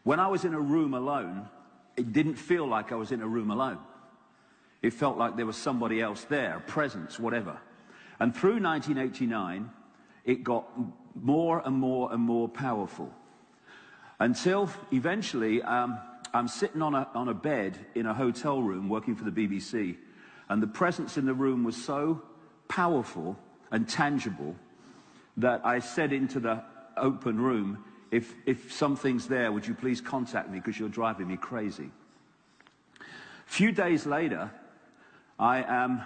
When I was in a room alone, it didn't feel like I was in a room alone. It felt like there was somebody else there, a presence, whatever. And through 1989, it got more and more and more powerful. Until eventually, I'm sitting on a bed in a hotel room working for the BBC, and the presence in the room was so powerful and tangible that I said into the open room, if something's there, would you please contact me because you're driving me crazy. A few days later, I am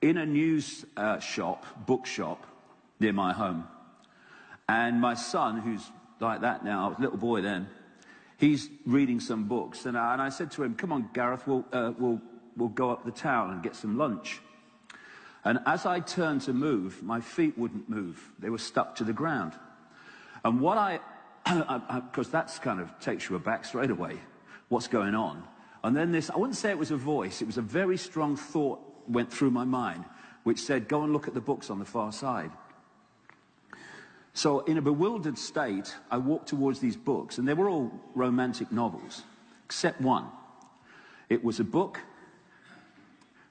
in a news bookshop near my home. And my son, who's like that now, little boy then, he's reading some books. And I said to him, come on, Gareth, we'll go up the town and get some lunch. And as I turned to move, my feet wouldn't move. They were stuck to the ground. And what because that's kind of takes you aback straight away, what's going on. And then I wouldn't say it was a voice, it was a very strong thought went through my mind, which said, go and look at the books on the far side. So in a bewildered state, I walked towards these books, and they were all romantic novels, except one. It was a book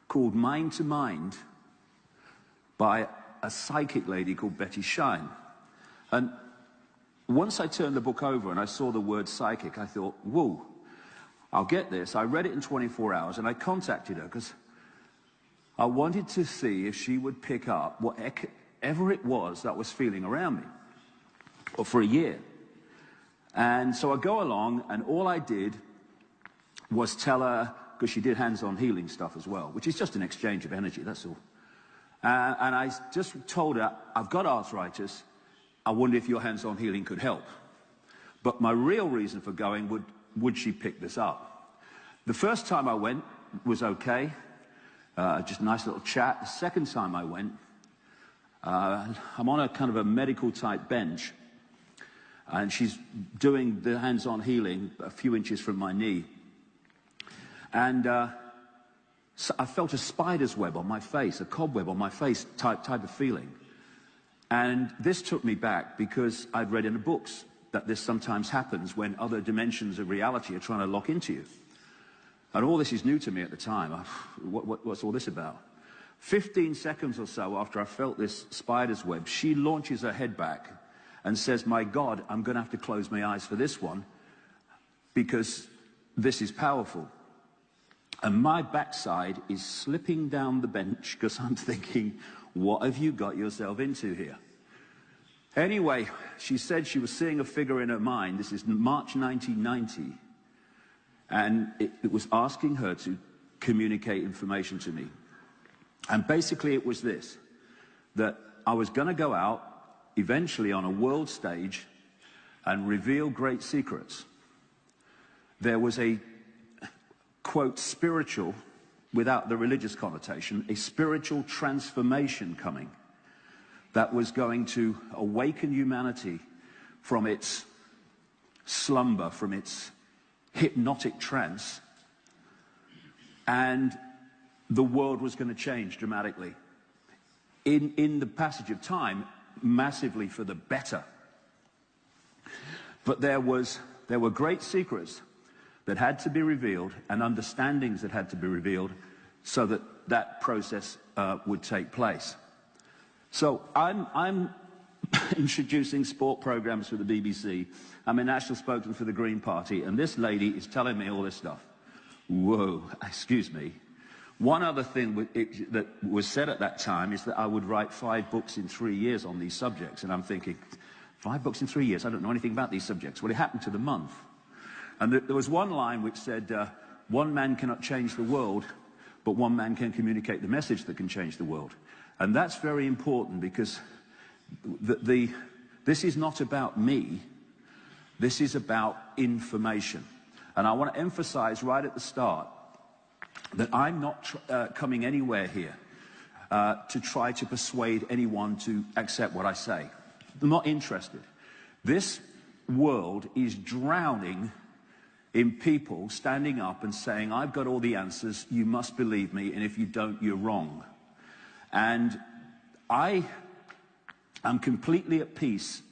called Mind to Mind by a psychic lady called Betty Shine. And once I turned the book over and I saw the word psychic, I thought, whoa, I'll get this. I read it in 24 hours, and I contacted her because I wanted to see if she would pick up whatever it was that was feeling around me, or for a year. And so I go along, and all I did was tell her, because she did hands-on healing stuff as well, which is just an exchange of energy, that's all. And I just told her, I've got arthritis, I wonder if your hands-on healing could help. But my real reason for going, would she pick this up? The first time I went was okay, just a nice little chat. The second time I went, I'm on a kind of a medical type bench, and she's doing the hands-on healing a few inches from my knee. And so I felt a spider's web on my face, a cobweb on my face type of feeling. And this took me back because I'd read in the books that this sometimes happens when other dimensions of reality are trying to lock into you. And all this is new to me at the time. What's all this about? 15 seconds or so after I felt this spider's web, she launches her head back and says, my God, I'm going to have to close my eyes for this one because this is powerful. And my backside is slipping down the bench because I'm thinking, what have you got yourself into here? Anyway, she said she was seeing a figure in her mind. This is March 1990. And it was asking her to communicate information to me. And basically it was this, that I was going to go out eventually on a world stage and reveal great secrets. There was a, quote, spiritual, without the religious connotation, a spiritual transformation coming that was going to awaken humanity from its slumber, from its hypnotic trance, and the world was going to change dramatically. In the passage of time, massively for the better. But there were great secrets that had to be revealed and understandings that had to be revealed so that that process would take place. So I'm introducing sport programs for the BBC. I'm a national spokesman for the Green Party, and this lady is telling me all this stuff. Whoa, excuse me. One other thing that was said at that time is that I would write 5 books in 3 years on these subjects, and I'm thinking, 5 books in 3 years? I don't know anything about these subjects. Well, it happened to the month. And there was one line which said, one man cannot change the world, but one man can communicate the message that can change the world. And that's very important because this is not about me. This is about information. And I want to emphasize right at the start that I'm not coming anywhere here to try to persuade anyone to accept what I say. I'm not interested. This world is drowning in people standing up and saying, I've got all the answers, you must believe me, and if you don't, you're wrong. And I am completely at peace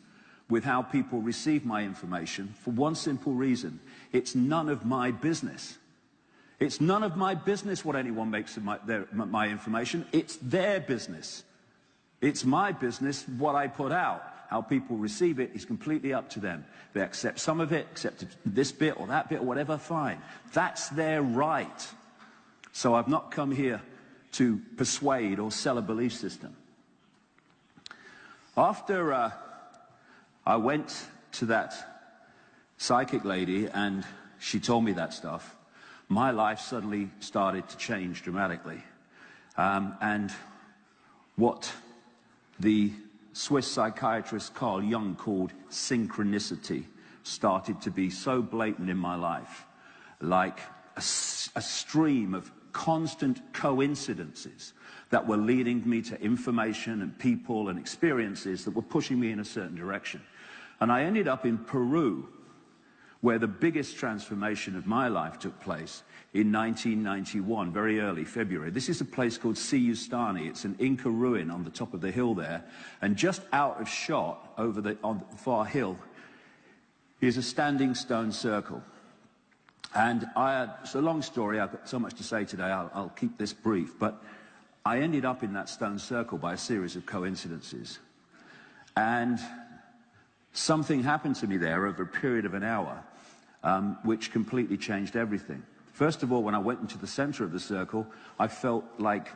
with how people receive my information for one simple reason. It's none of my business. It's none of my business what anyone makes of my information. It's their business. It's my business what I put out. How people receive it is completely up to them. They accept some of it, accept this bit or that bit or whatever, fine. That's their right. So I've not come here to persuade or sell a belief system. After I went to that psychic lady and she told me that stuff, my life suddenly started to change dramatically. And what the Swiss psychiatrist Carl Jung called synchronicity started to be so blatant in my life, like a stream of constant coincidences that were leading me to information and people and experiences that were pushing me in a certain direction. And I ended up in Peru, where the biggest transformation of my life took place in 1991, very early February. This is a place called Siyustani. It's an Inca ruin on the top of the hill there. And just out of shot on the far hill is a standing stone circle. And it's a long story. I've got so much to say today. I'll keep this brief. But I ended up in that stone circle by a series of coincidences. And something happened to me there over a period of an hour, which completely changed everything. First of all, when I went into the center of the circle, I felt like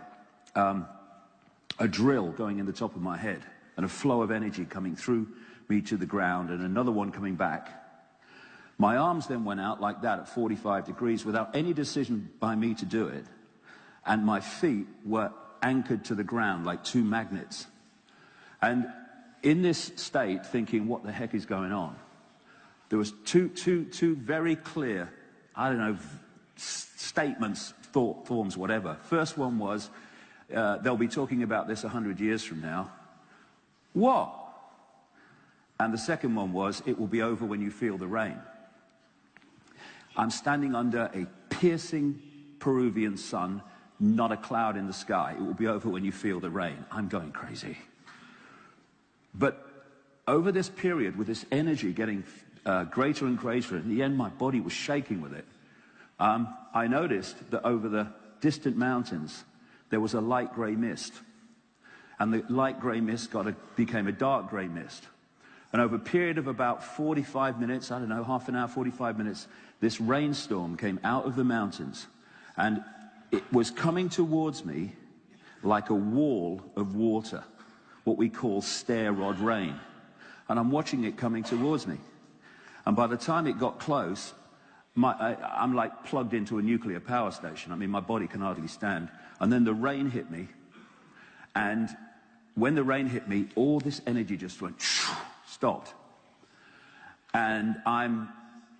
a drill going in the top of my head and a flow of energy coming through me to the ground and another one coming back. My arms then went out like that at 45 degrees without any decision by me to do it. And my feet were anchored to the ground like two magnets. And in this state, thinking, what the heck is going on? There was two very clear, I don't know, statements, thought forms, whatever. First one was, they'll be talking about this 100 years from now. What? And the second one was, it will be over when you feel the rain. I'm standing under a piercing Peruvian sun, not a cloud in the sky. It will be over when you feel the rain. I'm going crazy. But over this period, with this energy getting greater and greater, in the end my body was shaking with it, I noticed that over the distant mountains there was a light grey mist. And the light grey mist became a dark grey mist. And over a period of about 45 minutes, I don't know, half an hour, 45 minutes, this rainstorm came out of the mountains. And it was coming towards me like a wall of water, what we call stair rod rain. And I'm watching it coming towards me. And by the time it got close, I'm like plugged into a nuclear power station. I mean, my body can hardly stand. And then the rain hit me. And when the rain hit me, all this energy just went, stopped. And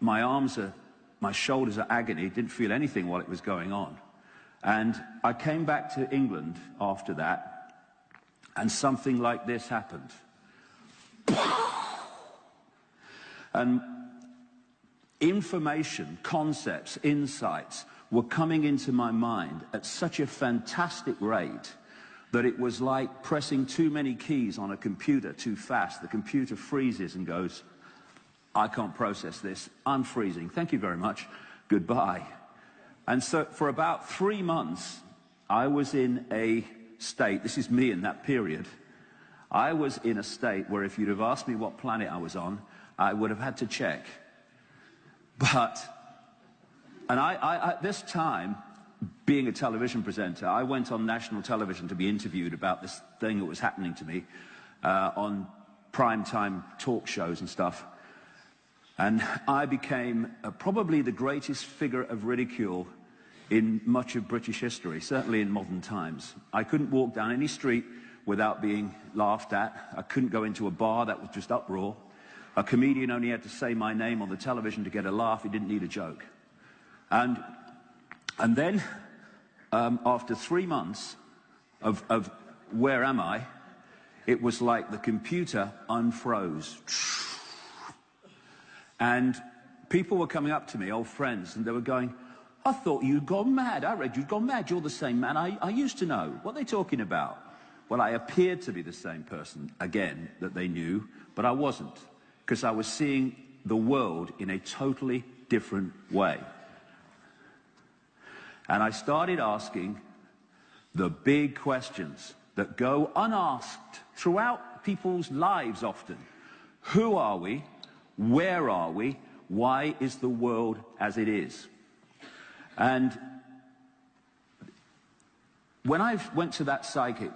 my shoulders are agony, didn't feel anything while it was going on. And I came back to England after that, and something like this happened. And information, concepts, insights were coming into my mind at such a fantastic rate that it was like pressing too many keys on a computer too fast. The computer freezes and goes, I can't process this, unfreezing, thank you very much, goodbye. And so for about 3 months, I was in a state, this is me in that period, I was in a state where if you'd have asked me what planet I was on, I would have had to check. And at this time, being a television presenter, I went on national television to be interviewed about this thing that was happening to me on primetime talk shows and stuff. And I became probably the greatest figure of ridicule in much of British history, certainly in modern times. I couldn't walk down any street without being laughed at. I couldn't go into a bar, that was just uproar. A comedian only had to say my name on the television to get a laugh, he didn't need a joke. And then, after 3 months of where am I, it was like the computer unfroze. And people were coming up to me, old friends, and they were going, I thought you'd gone mad. I read you'd gone mad. You're the same man I used to know. What are they talking about? Well, I appeared to be the same person, again, that they knew, but I wasn't. because I was seeing the world in a totally different way. And I started asking the big questions that go unasked throughout people's lives often. Who are we? Where are we? Why is the world as it is? And when I went to that psychic,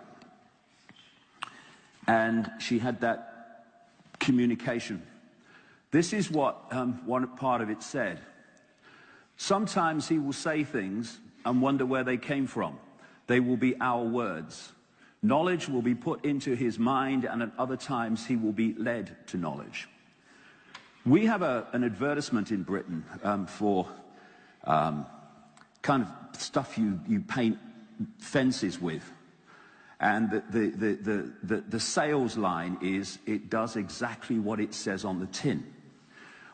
and she had that communication, this is what one part of it said. Sometimes he will say things and wonder where they came from. They will be our words. Knowledge will be put into his mind, and at other times he will be led to knowledge. We have an advertisement in Britain for kind of stuff you paint fences with. And the sales line is, it does exactly what it says on the tin.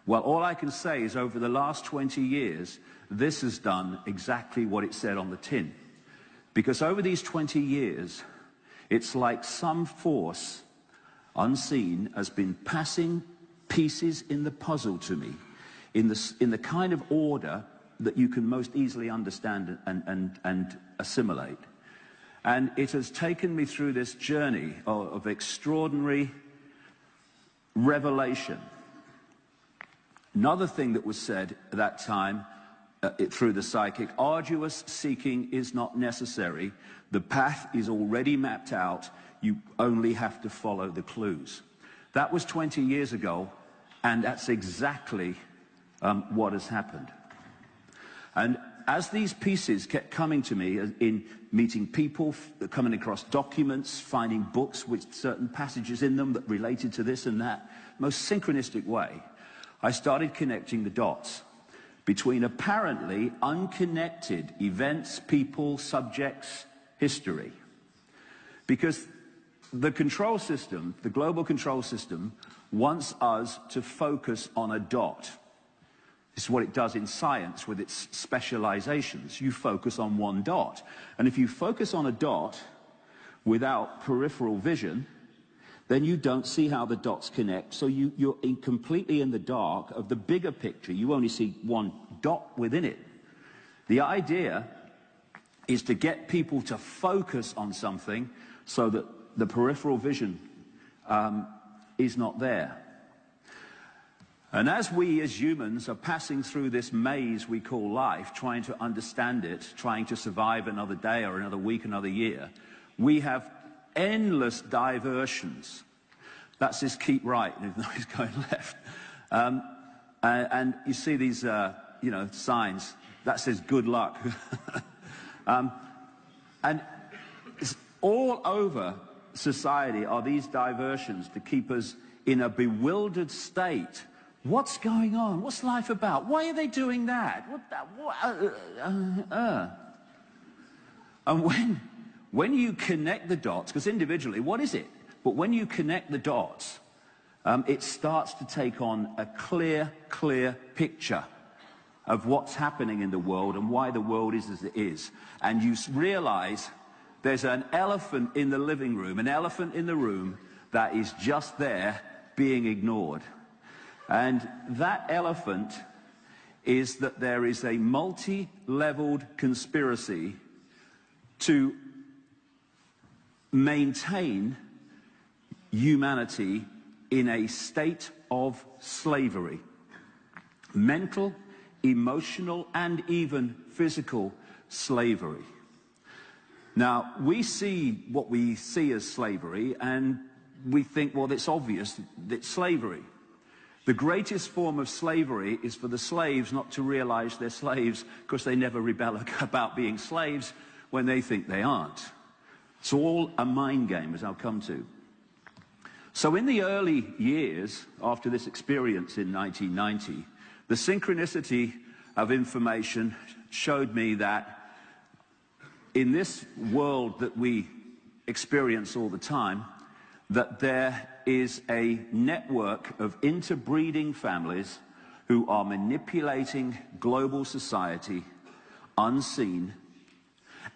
Well, all I can say is over the last 20 years, this has done exactly what it said on the tin. Because over these 20 years, it's like some force, unseen, has been passing pieces in the puzzle to me, in the kind of order that you can most easily understand and assimilate. And it has taken me through this journey of extraordinary revelation. Another thing that was said at that time, through the psychic, arduous seeking is not necessary. The path is already mapped out. You only have to follow the clues. That was 20 years ago, and that's exactly what has happened. And as these pieces kept coming to me in meeting people, coming across documents, finding books with certain passages in them that related to this and that, most synchronistic way, I started connecting the dots between apparently unconnected events, people, subjects, history. Because the control system, the global control system, wants us to focus on a dot. This is what it does in science with its specializations. You focus on one dot. And if you focus on a dot without peripheral vision, then you don't see how the dots connect. So you're completely in the dark of the bigger picture. You only see one dot within it. The idea is to get people to focus on something so that the peripheral vision is not there. And as we as humans are passing through this maze we call life, trying to understand it, trying to survive another day or another week, another year, we have endless diversions. That's his keep right, even though he's going left. And you see these, signs that says good luck. And it's all over society are these diversions to keep us in a bewildered state. What's going on? What's life about? Why are they doing that? And when you connect the dots, because individually, what is it? But when you connect the dots, it starts to take on a clear picture of what's happening in the world and why the world is as it is. And you realize there's an elephant in the living room, an elephant in the room that is just there being ignored. And that elephant is that there is a multi-leveled conspiracy to maintain humanity in a state of slavery. Mental, emotional, and even physical slavery. Now, we see what we see as slavery, and we think, well, it's obvious that it's slavery. The greatest form of slavery is for the slaves not to realize they're slaves because they never rebel about being slaves when they think they aren't. It's all a mind game, as I'll come to. So in the early years after this experience in 1990, the synchronicity of information showed me that in this world that we experience all the time, that there is a network of interbreeding families who are manipulating global society unseen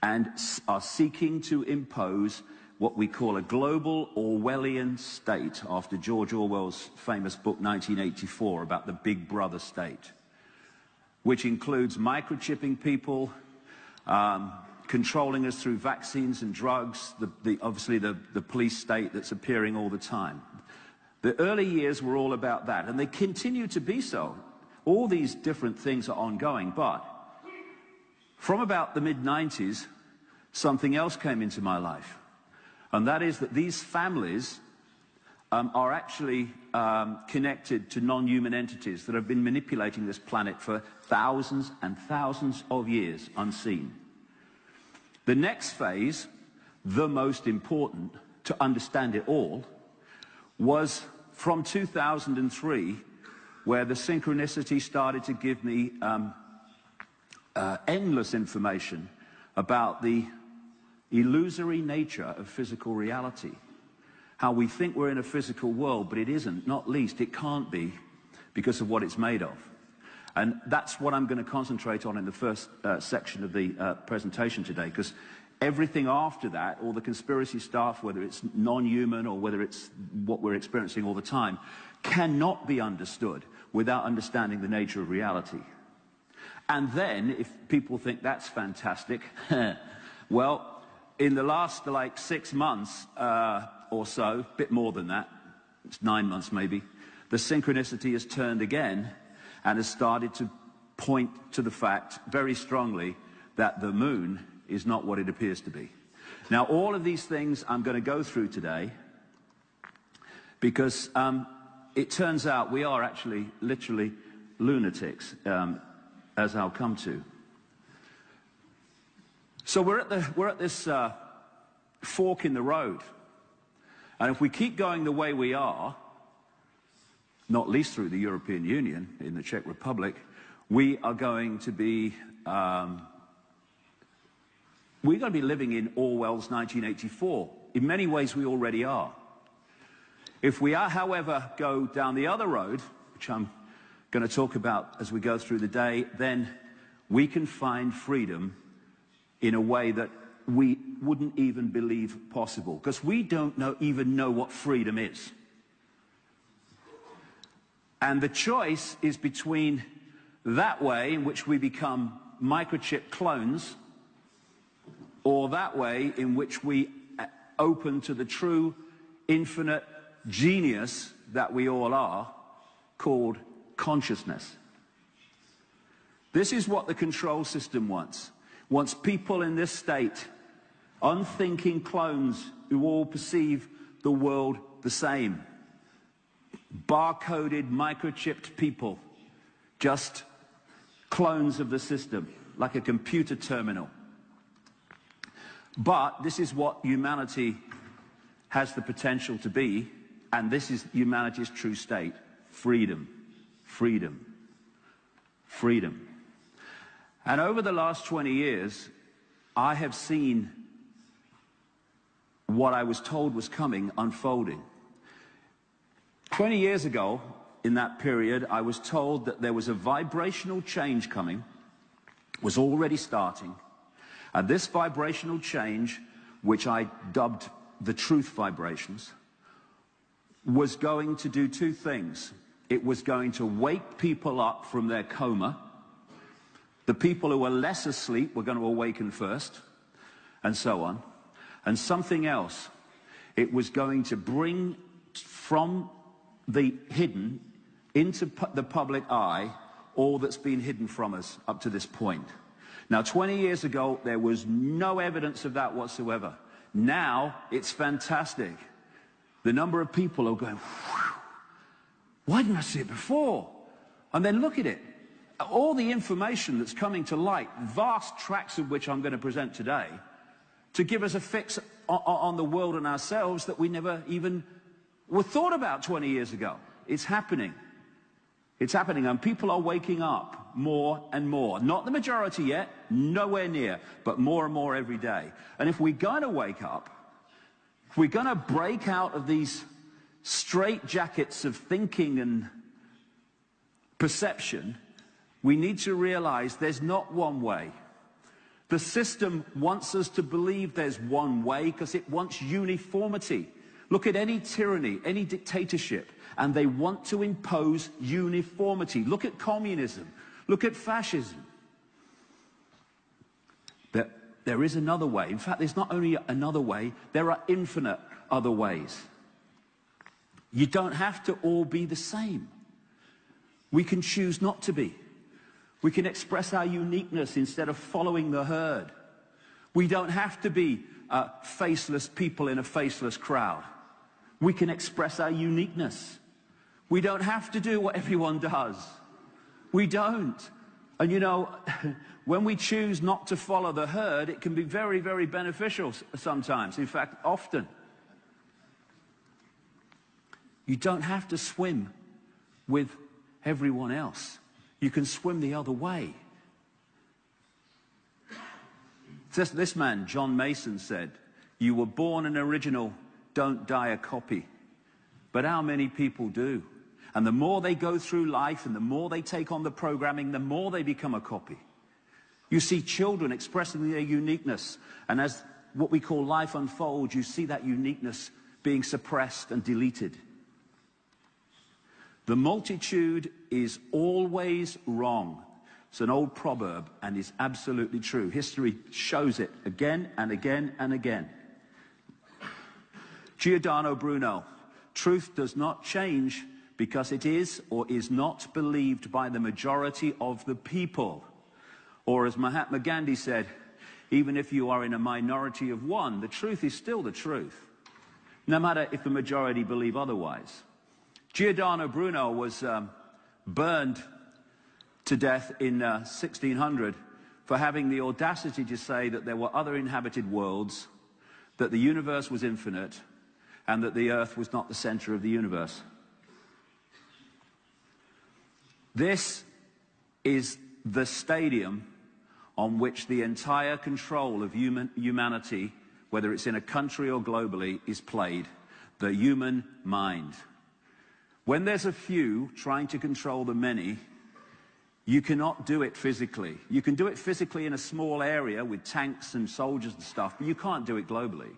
and are seeking to impose what we call a global Orwellian state, after George Orwell's famous book 1984 about the Big Brother state, which includes microchipping people, controlling us through vaccines and drugs, obviously the police state that's appearing all the time. The early years were all about that, and they continue to be so. All these different things are ongoing, but from about the mid-90s, something else came into my life, and that is that these families are actually connected to non-human entities that have been manipulating this planet for thousands and thousands of years unseen. The next phase, the most important to understand it all, was from 2003, where the synchronicity started to give me endless information about the illusory nature of physical reality. How we think we're in a physical world, but it isn't, not least, it can't be, because of what it's made of. And that's what I'm going to concentrate on in the first section of the presentation today, because everything after that, all the conspiracy stuff, whether it's non-human or whether it's what we're experiencing all the time, cannot be understood without understanding the nature of reality. And then, if people think that's fantastic, well, in the last, 6 months or so, a bit more than that, it's 9 months maybe, the synchronicity has turned again and has started to point to the fact very strongly that the moon is not what it appears to be. Now, all of these things I'm going to go through today because it turns out we are actually literally lunatics, as I'll come to. So we're at this fork in the road, and if we keep going the way we are, not least through the European Union in the Czech Republic, we are going to be living in Orwell's 1984. In many ways, we already are. If we are, however, go down the other road, which I'm going to talk about as we go through the day, then we can find freedom in a way that we wouldn't even believe possible, because we don't even know what freedom is. And the choice is between that way, in which we become microchip clones, or that way in which we open to the true infinite genius that we all are, called consciousness. This is what the control system wants. Wants people in this state, unthinking clones who all perceive the world the same. Barcoded, microchipped people, just clones of the system, like a computer terminal. But this is what humanity has the potential to be, and this is humanity's true state: freedom, freedom, freedom. And over the last 20 years, I have seen what I was told was coming unfolding. 20 years ago, in that period, I was told that there was a vibrational change coming, was already starting, and this vibrational change, which I dubbed the truth vibrations, was going to do two things. It was going to wake people up from their coma. The people who were less asleep were going to awaken first, and so on. And something else, it was going to bring from the hidden into the public eye all that's been hidden from us up to this point. Now, 20 years ago, there was no evidence of that whatsoever. Now, it's fantastic. The number of people are going, why didn't I see it before? And then look at it. All the information that's coming to light, vast tracts of which I'm going to present today, to give us a fix on the world and ourselves that we never even were thought about 20 years ago. It's happening. It's happening, and people are waking up more and more. Not the majority yet, nowhere near, but more and more every day. And if we're going to wake up, if we're going to break out of these straitjackets of thinking and perception, we need to realize there's not one way. The system wants us to believe there's one way because it wants uniformity. Look at any tyranny, any dictatorship, and they want to impose uniformity. Look at communism. Look at fascism. There is another way. In fact, there's not only another way, there are infinite other ways. You don't have to all be the same. We can choose not to be. We can express our uniqueness instead of following the herd. We don't have to be faceless people in a faceless crowd. We can express our uniqueness. We don't have to do what everyone does. We don't. And you know, when we choose not to follow the herd, it can be very, very beneficial sometimes. In fact, often. You don't have to swim with everyone else. You can swim the other way. This man, John Mason, said, "You were born an original, don't die a copy." But how many people do? And the more they go through life and the more they take on the programming, the more they become a copy. You see children expressing their uniqueness, and as what we call life unfolds, you see that uniqueness being suppressed and deleted. The multitude is always wrong. It's an old proverb and is absolutely true. History shows it again and again and again. Giordano Bruno, truth does not change because it is or is not believed by the majority of the people. Or as Mahatma Gandhi said, even if you are in a minority of one, the truth is still the truth, no matter if the majority believe otherwise. Giordano Bruno was burned to death in 1600 for having the audacity to say that there were other inhabited worlds, that the universe was infinite, and that the earth was not the center of the universe. This is the stadium on which the entire control of humanity, whether it's in a country or globally, is played. The human mind. When there's a few trying to control the many, you cannot do it physically. You can do it physically in a small area with tanks and soldiers and stuff, but you can't do it globally.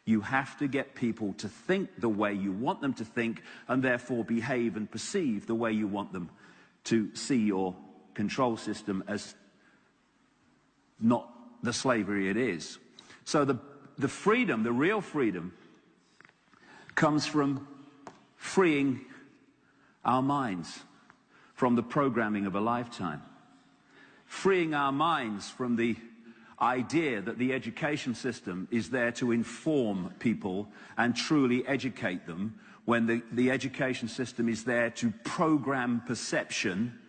You have to get people to think the way you want them to think, and therefore behave and perceive the way you want them to see your control system as not the slavery it is. So the freedom, the real freedom, comes from freeing our minds from the programming of a lifetime. Freeing our minds from the idea that the education system is there to inform people and truly educate them, when the education system is there to program perception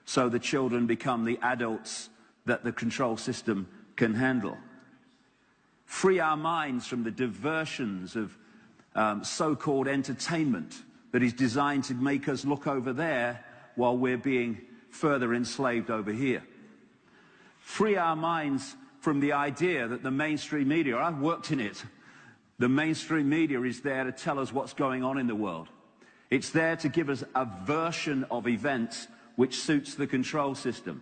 so the children become the adults that the control system can handle. Free our minds from the diversions of so-called entertainment that is designed to make us look over there while we're being further enslaved over here. Free our minds from the idea that the mainstream media, I've worked in it, the mainstream media is there to tell us what's going on in the world. It's there to give us a version of events which suits the control system.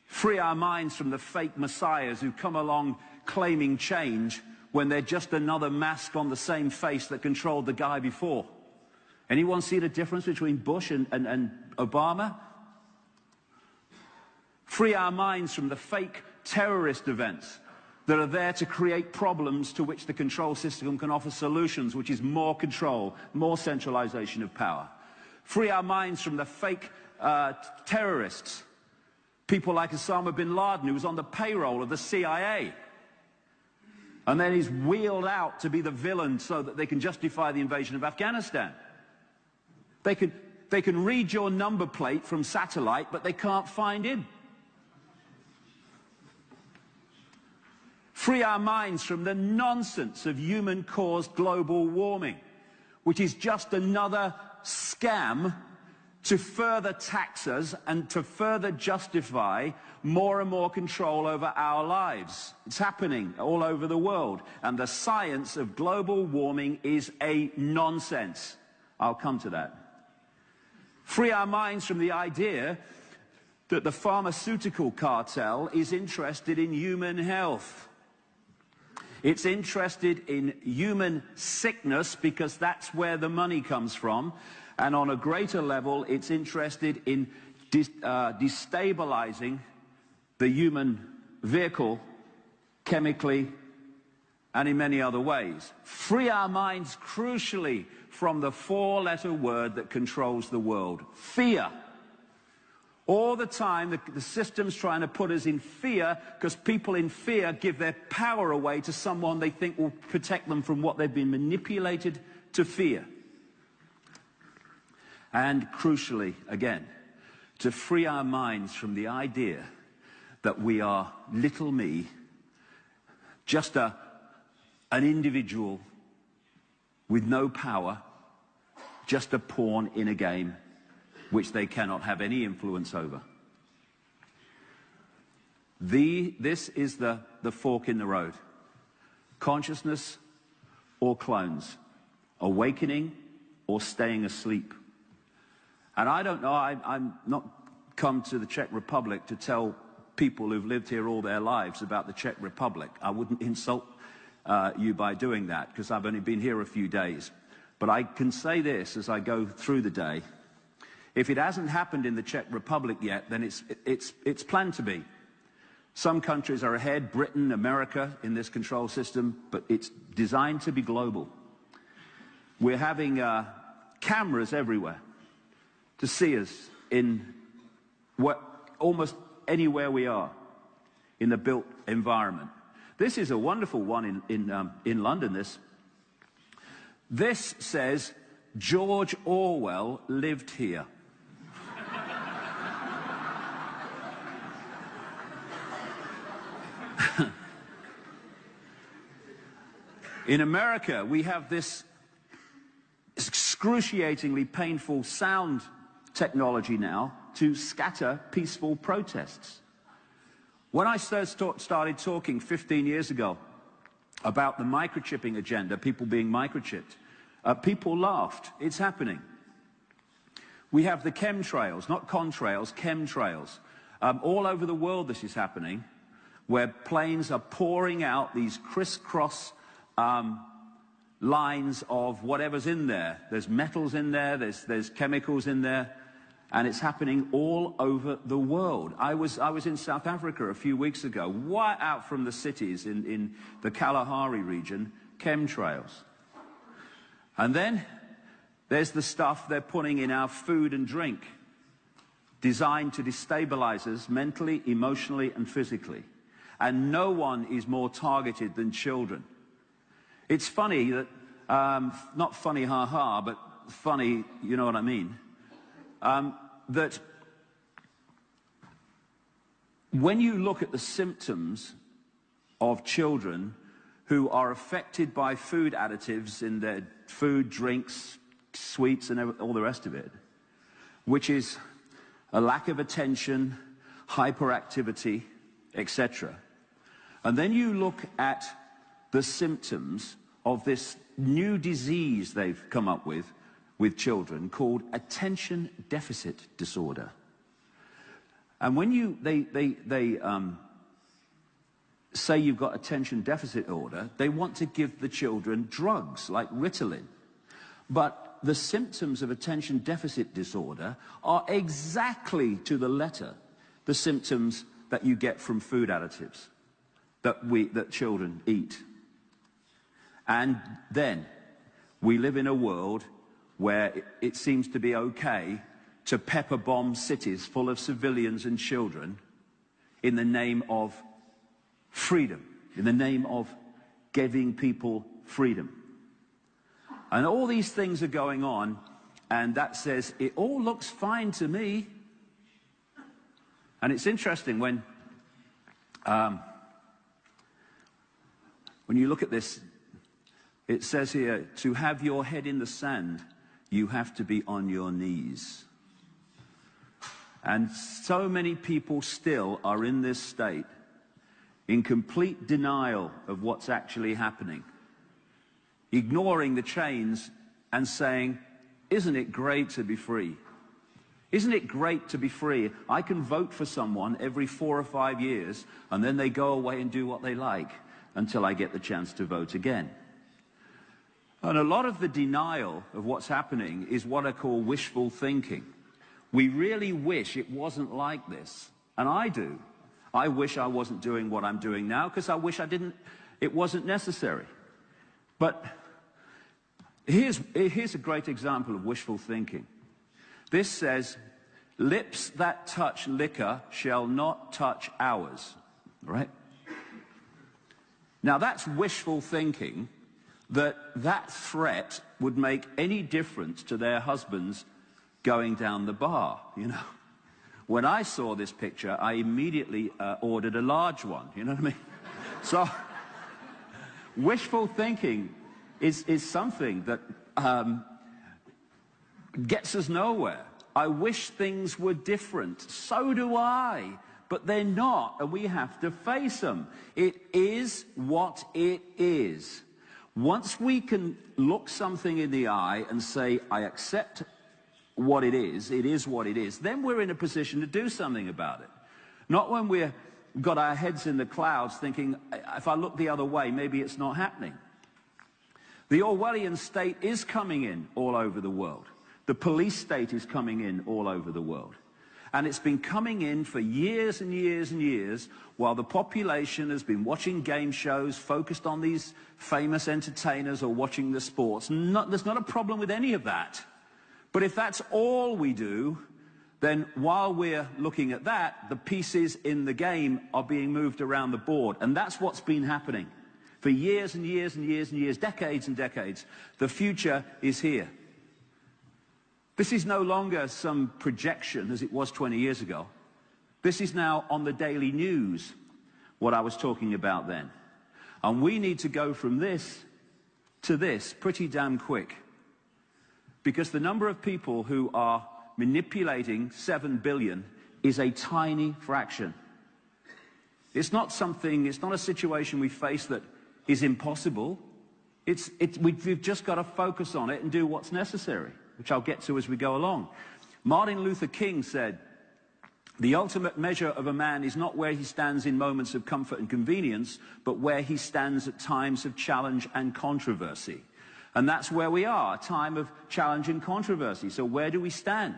Free our minds from the fake messiahs who come along claiming change when they're just another mask on the same face that controlled the guy before. Anyone see the difference between Bush and Obama? Free our minds from the fake terrorist events that are there to create problems to which the control system can offer solutions, which is more control, more centralization of power. Free our minds from the fake terrorists, people like Osama bin Laden, who was on the payroll of the CIA. And then he's wheeled out to be the villain so that they can justify the invasion of Afghanistan. They can read your number plate from satellite, but they can't find him. Free our minds from the nonsense of human-caused global warming, which is just another scam to further tax us and to further justify more and more control over our lives. It's happening all over the world. And the science of global warming is a nonsense. I'll come to that. Free our minds from the idea that the pharmaceutical cartel is interested in human health. It's interested in human sickness because that's where the money comes from. And on a greater level, it's interested in destabilizing the human vehicle chemically and in many other ways. Free our minds crucially from the four-letter word that controls the world: fear. All the time, the system's trying to put us in fear because people in fear give their power away to someone they think will protect them from what they've been manipulated to fear. And crucially, again, to free our minds from the idea that we are little me, just an individual with no power, just a pawn in a game which they cannot have any influence over. This is the fork in the road. Consciousness or clones. Awakening or staying asleep. And I don't know, I'm not come to the Czech Republic to tell people who've lived here all their lives about the Czech Republic. I wouldn't insult you by doing that, because I've only been here a few days. But I can say this as I go through the day: if it hasn't happened in the Czech Republic yet, then it's planned to be. Some countries are ahead, Britain, America, in this control system, but it's designed to be global. We're having cameras everywhere to see us in almost anywhere we are in the built environment. This is a wonderful one in London. This says, George Orwell lived here. In America, we have this excruciatingly painful sound technology now to scatter peaceful protests. When I started talking 15 years ago about the microchipping agenda, people being microchipped, people laughed. It's happening. We have the chemtrails, not contrails, chemtrails. All over the world this is happening, where planes are pouring out these crisscross lines of whatever's in there. There's metals in there, there's chemicals in there, and it's happening all over the world. I was in South Africa a few weeks ago, right out from the cities in the Kalahari region, chemtrails. And then there's the stuff they're putting in our food and drink, designed to destabilize us mentally, emotionally, and physically. And no one is more targeted than children. It's funny that, not funny ha-ha, but funny, you know what I mean, that when you look at the symptoms of children who are affected by food additives in their food, drinks, sweets, and all the rest of it, which is a lack of attention, hyperactivity, etc. And then you look at the symptoms of this new disease they've come up with children called attention deficit disorder. And when they say you've got attention deficit disorder, they want to give the children drugs like Ritalin. But the symptoms of attention deficit disorder are exactly to the letter the symptoms that you get from food additives that children eat. And then we live in a world where it seems to be okay to pepper bomb cities full of civilians and children in the name of freedom, in the name of giving people freedom. And all these things are going on, and that says, it all looks fine to me. And it's interesting when you look at this, it says here, to have your head in the sand, you have to be on your knees. And so many people still are in this state, in complete denial of what's actually happening, ignoring the chains and saying, isn't it great to be free? Isn't it great to be free? I can vote for someone every 4 or 5 years, and then they go away and do what they like until I get the chance to vote again. And a lot of the denial of what's happening is what I call wishful thinking. We really wish it wasn't like this. And I do. I wish I wasn't doing what I'm doing now because I wish it wasn't necessary. But here's a great example of wishful thinking. This says, lips that touch liquor shall not touch ours. Right? Now that's wishful thinking, that threat would make any difference to their husbands going down the bar, you know. When I saw this picture, I immediately ordered a large one, you know what I mean? So, wishful thinking is something that gets us nowhere. I wish things were different. So do I. But they're not, and we have to face them. It is what it is. Once we can look something in the eye and say, I accept what it is what it is, then we're in a position to do something about it. Not when we've got our heads in the clouds thinking, if I look the other way, maybe it's not happening. The Orwellian state is coming in all over the world. The police state is coming in all over the world. And it's been coming in for years and years and years while the population has been watching game shows, focused on these famous entertainers or watching the sports. There's not a problem with any of that. But if that's all we do, then while we're looking at that, the pieces in the game are being moved around the board. And that's what's been happening for years and years and years and years, decades and decades. The future is here. This is no longer some projection as it was 20 years ago. This is now on the daily news, what I was talking about then. And we need to go from this to this pretty damn quick. Because the number of people who are manipulating 7 billion is a tiny fraction. It's not a situation we face that is impossible. We've just got to focus on it and do what's necessary, which I'll get to as we go along. Martin Luther King said, the ultimate measure of a man is not where he stands in moments of comfort and convenience, but where he stands at times of challenge and controversy. And that's where we are, a time of challenge and controversy. So where do we stand?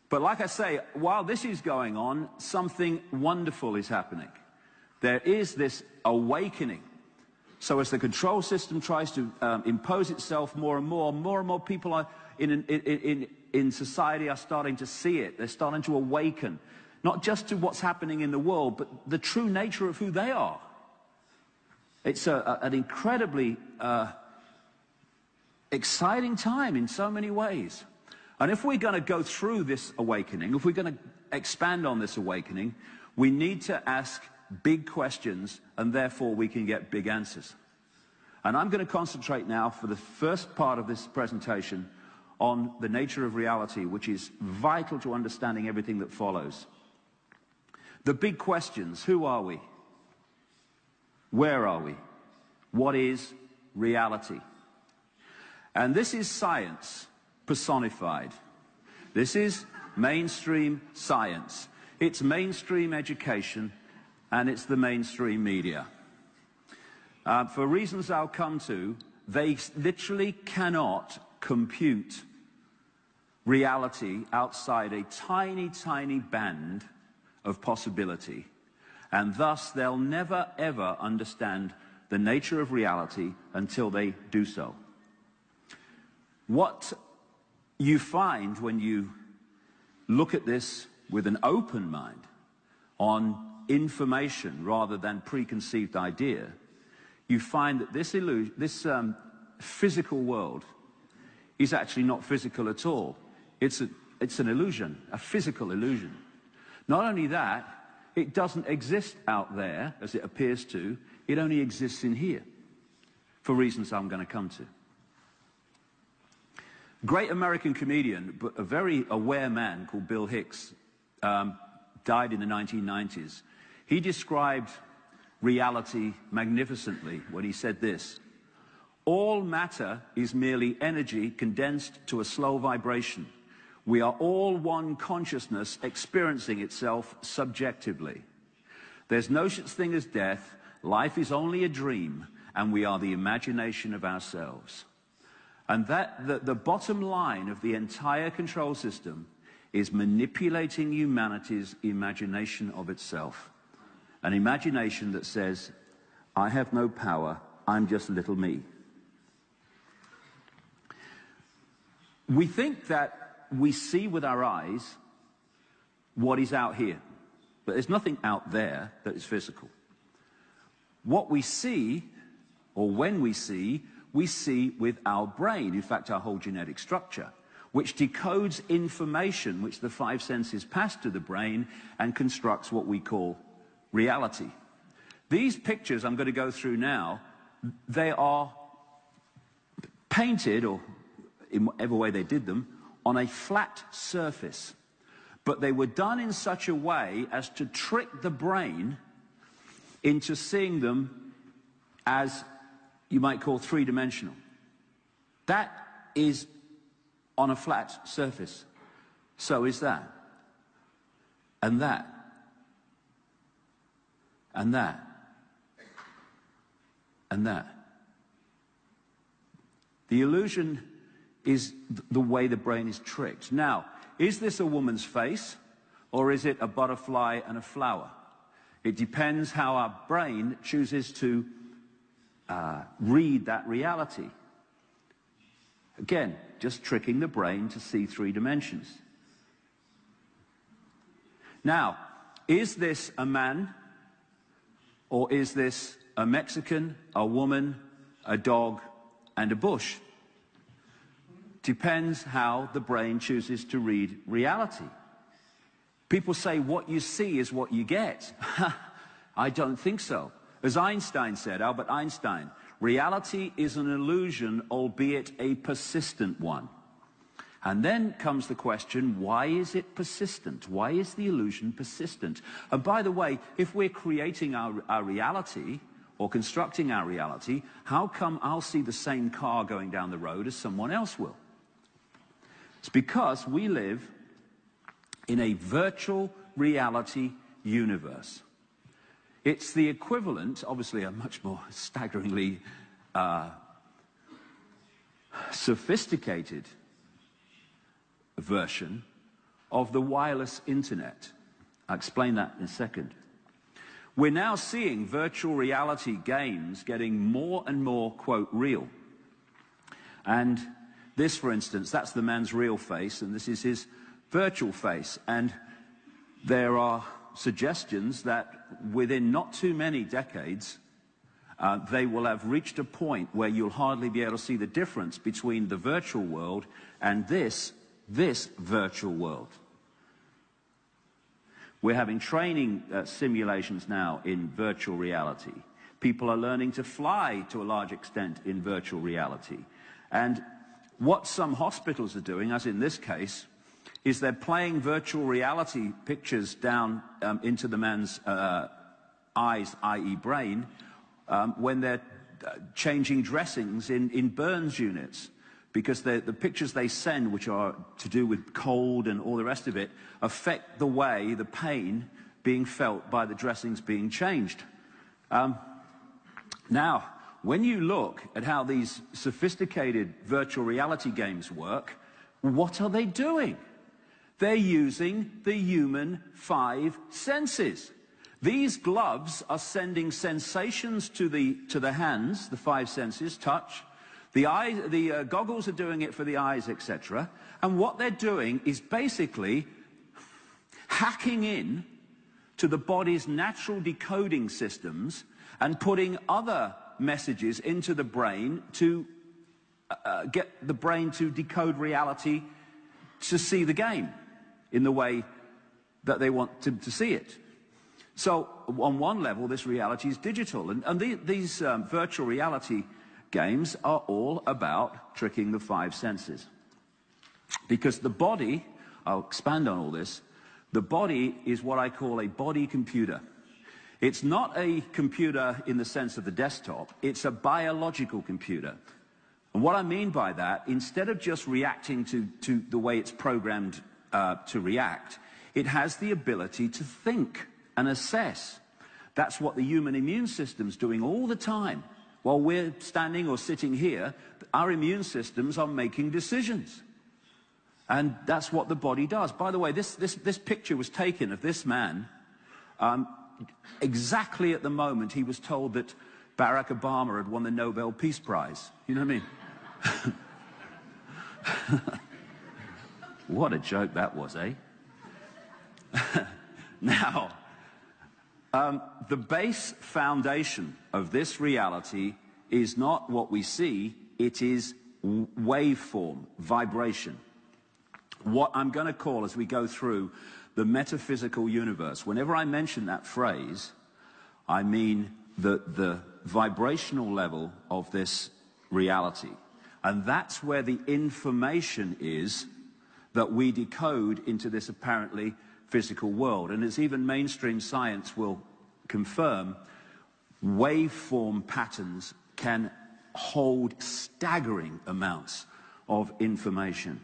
But like I say, while this is going on, something wonderful is happening. There is this awakening. So as the control system tries to impose itself more and more people are in society are starting to see it. They're starting to awaken, not just to what's happening in the world, but the true nature of who they are. It's an incredibly exciting time in so many ways. And if we're going to go through this awakening, if we're going to expand on this awakening, we need to ask big questions, and therefore we can get big answers. And I'm going to concentrate now for the first part of this presentation on the nature of reality, which is vital to understanding everything that follows. The big questions: who are we? Where are we? What is reality? And this is science personified. This is mainstream science. It's mainstream education, and it's the mainstream media. For reasons I'll come to, they literally cannot compute reality outside a tiny, tiny band of possibility. And thus, they'll never, ever understand the nature of reality until they do so. What you find when you look at this with an open mind on information rather than preconceived idea, you find that this physical world is actually not physical at all. It's an illusion, a physical illusion. Not only that, it doesn't exist out there as it appears to. It only exists in here, for reasons I'm going to come to. Great American comedian, but a very aware man called Bill Hicks, died in the 1990s. He described reality magnificently when he said this: all matter is merely energy condensed to a slow vibration. We are all one consciousness experiencing itself subjectively. There's no such thing as death. Life is only a dream, and we are the imagination of ourselves. And the bottom line of the entire control system is manipulating humanity's imagination of itself. An imagination that says, I have no power, I'm just little me. We think that we see with our eyes what is out here, but there's nothing out there that is physical. What we see, or when we see with our brain, in fact our whole genetic structure, which decodes information which the five senses pass to the brain and constructs what we call reality. These pictures I'm going to go through now, they are painted, or in whatever way they did them, on a flat surface. But they were done in such a way as to trick the brain into seeing them as you might call three-dimensional. That is on a flat surface. So is that. And that. And that. And that. The illusion is the way the brain is tricked. Now, is this a woman's face, or is it a butterfly and a flower? It depends how our brain chooses to read that reality. Again, just tricking the brain to see three dimensions. Now, is this a man, or is this a Mexican, a woman, a dog, and a bush? Depends how the brain chooses to read reality. People say what you see is what you get. I don't think so. As Einstein said, Albert Einstein, reality is an illusion, albeit a persistent one. And then comes the question, why is it persistent? Why is the illusion persistent? And by the way, if we're creating our reality, or constructing our reality, how come I'll see the same car going down the road as someone else will? It's because we live in a virtual reality universe. It's the equivalent, obviously a much more staggeringly sophisticated version of the wireless internet. I'll explain that in a second. We're now seeing virtual reality games getting more and more, quote, real. And this, for instance, that's the man's real face, and this is his virtual face. And there are suggestions that within not too many decades, they will have reached a point where you'll hardly be able to see the difference between the virtual world and this virtual world. We're having training simulations now in virtual reality. People are learning to fly to a large extent in virtual reality. And what some hospitals are doing, as in this case, is they're playing virtual reality pictures down into the man's eyes, i.e. brain, when they're changing dressings in burns units. Because the pictures they send, which are to do with cold and all the rest of it, affect the way, the pain being felt by the dressings being changed. Now, when you look at how these sophisticated virtual reality games work, what are they doing? They're using the human five senses. These gloves are sending sensations to the hands, the five senses, touch. The goggles are doing it for the eyes, etc. And what they're doing is basically hacking in to the body's natural decoding systems and putting other messages into the brain to get the brain to decode reality to see the game in the way that they want to see it. So on one level, this reality is digital. And these virtual reality games are all about tricking the five senses. Because the body, I'll expand on all this, the body is what I call a body computer. It's not a computer in the sense of the desktop, it's a biological computer. And what I mean by that, instead of just reacting to the way it's programmed to react, it has the ability to think and assess. That's what the human immune system's doing all the time. While we're standing or sitting here, our immune systems are making decisions. And that's what the body does. By the way, this picture was taken of this man exactly at the moment he was told that Barack Obama had won the Nobel Peace Prize. You know what I mean? What a joke that was, eh? Now, the base foundation of this reality is not what we see, it is waveform, vibration. What I'm going to call, as we go through the metaphysical universe, whenever I mention that phrase, I mean the vibrational level of this reality. And that's where the information is that we decode into this apparently physical world. And as even mainstream science will confirm, waveform patterns can hold staggering amounts of information.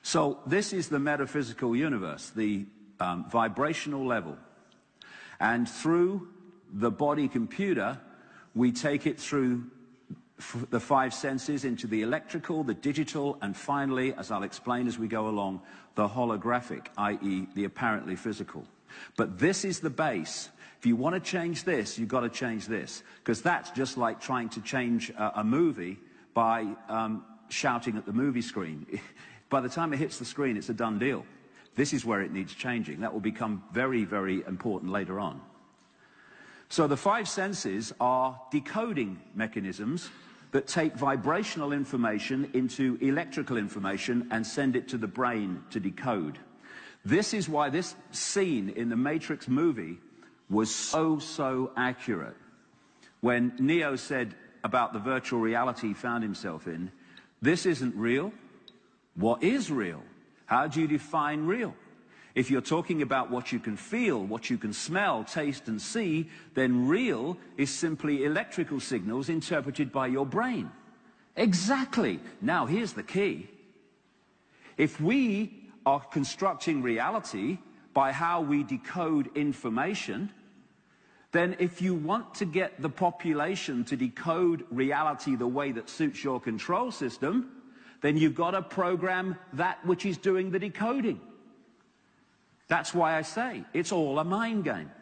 So this is the metaphysical universe, the vibrational level. And through the body computer, we take it through the five senses into the electrical, the digital, and finally, as I'll explain as we go along, the holographic, i.e. the apparently physical. But this is the base. If you want to change this, you've got to change this. Because that's just like trying to change a movie by shouting at the movie screen. By the time it hits the screen, it's a done deal. This is where it needs changing. That will become very, very important later on. So the five senses are decoding mechanisms that take vibrational information into electrical information and send it to the brain to decode. This is why this scene in the Matrix movie was so accurate. When Neo said about the virtual reality he found himself in, this isn't real. What is real? How do you define real? If you're talking about what you can feel, what you can smell, taste and see, then real is simply electrical signals interpreted by your brain. Exactly. Now here's the key. If we are constructing reality by how we decode information, then if you want to get the population to decode reality the way that suits your control system, then you've got to program that which is doing the decoding. That's why I say it's all a mind game.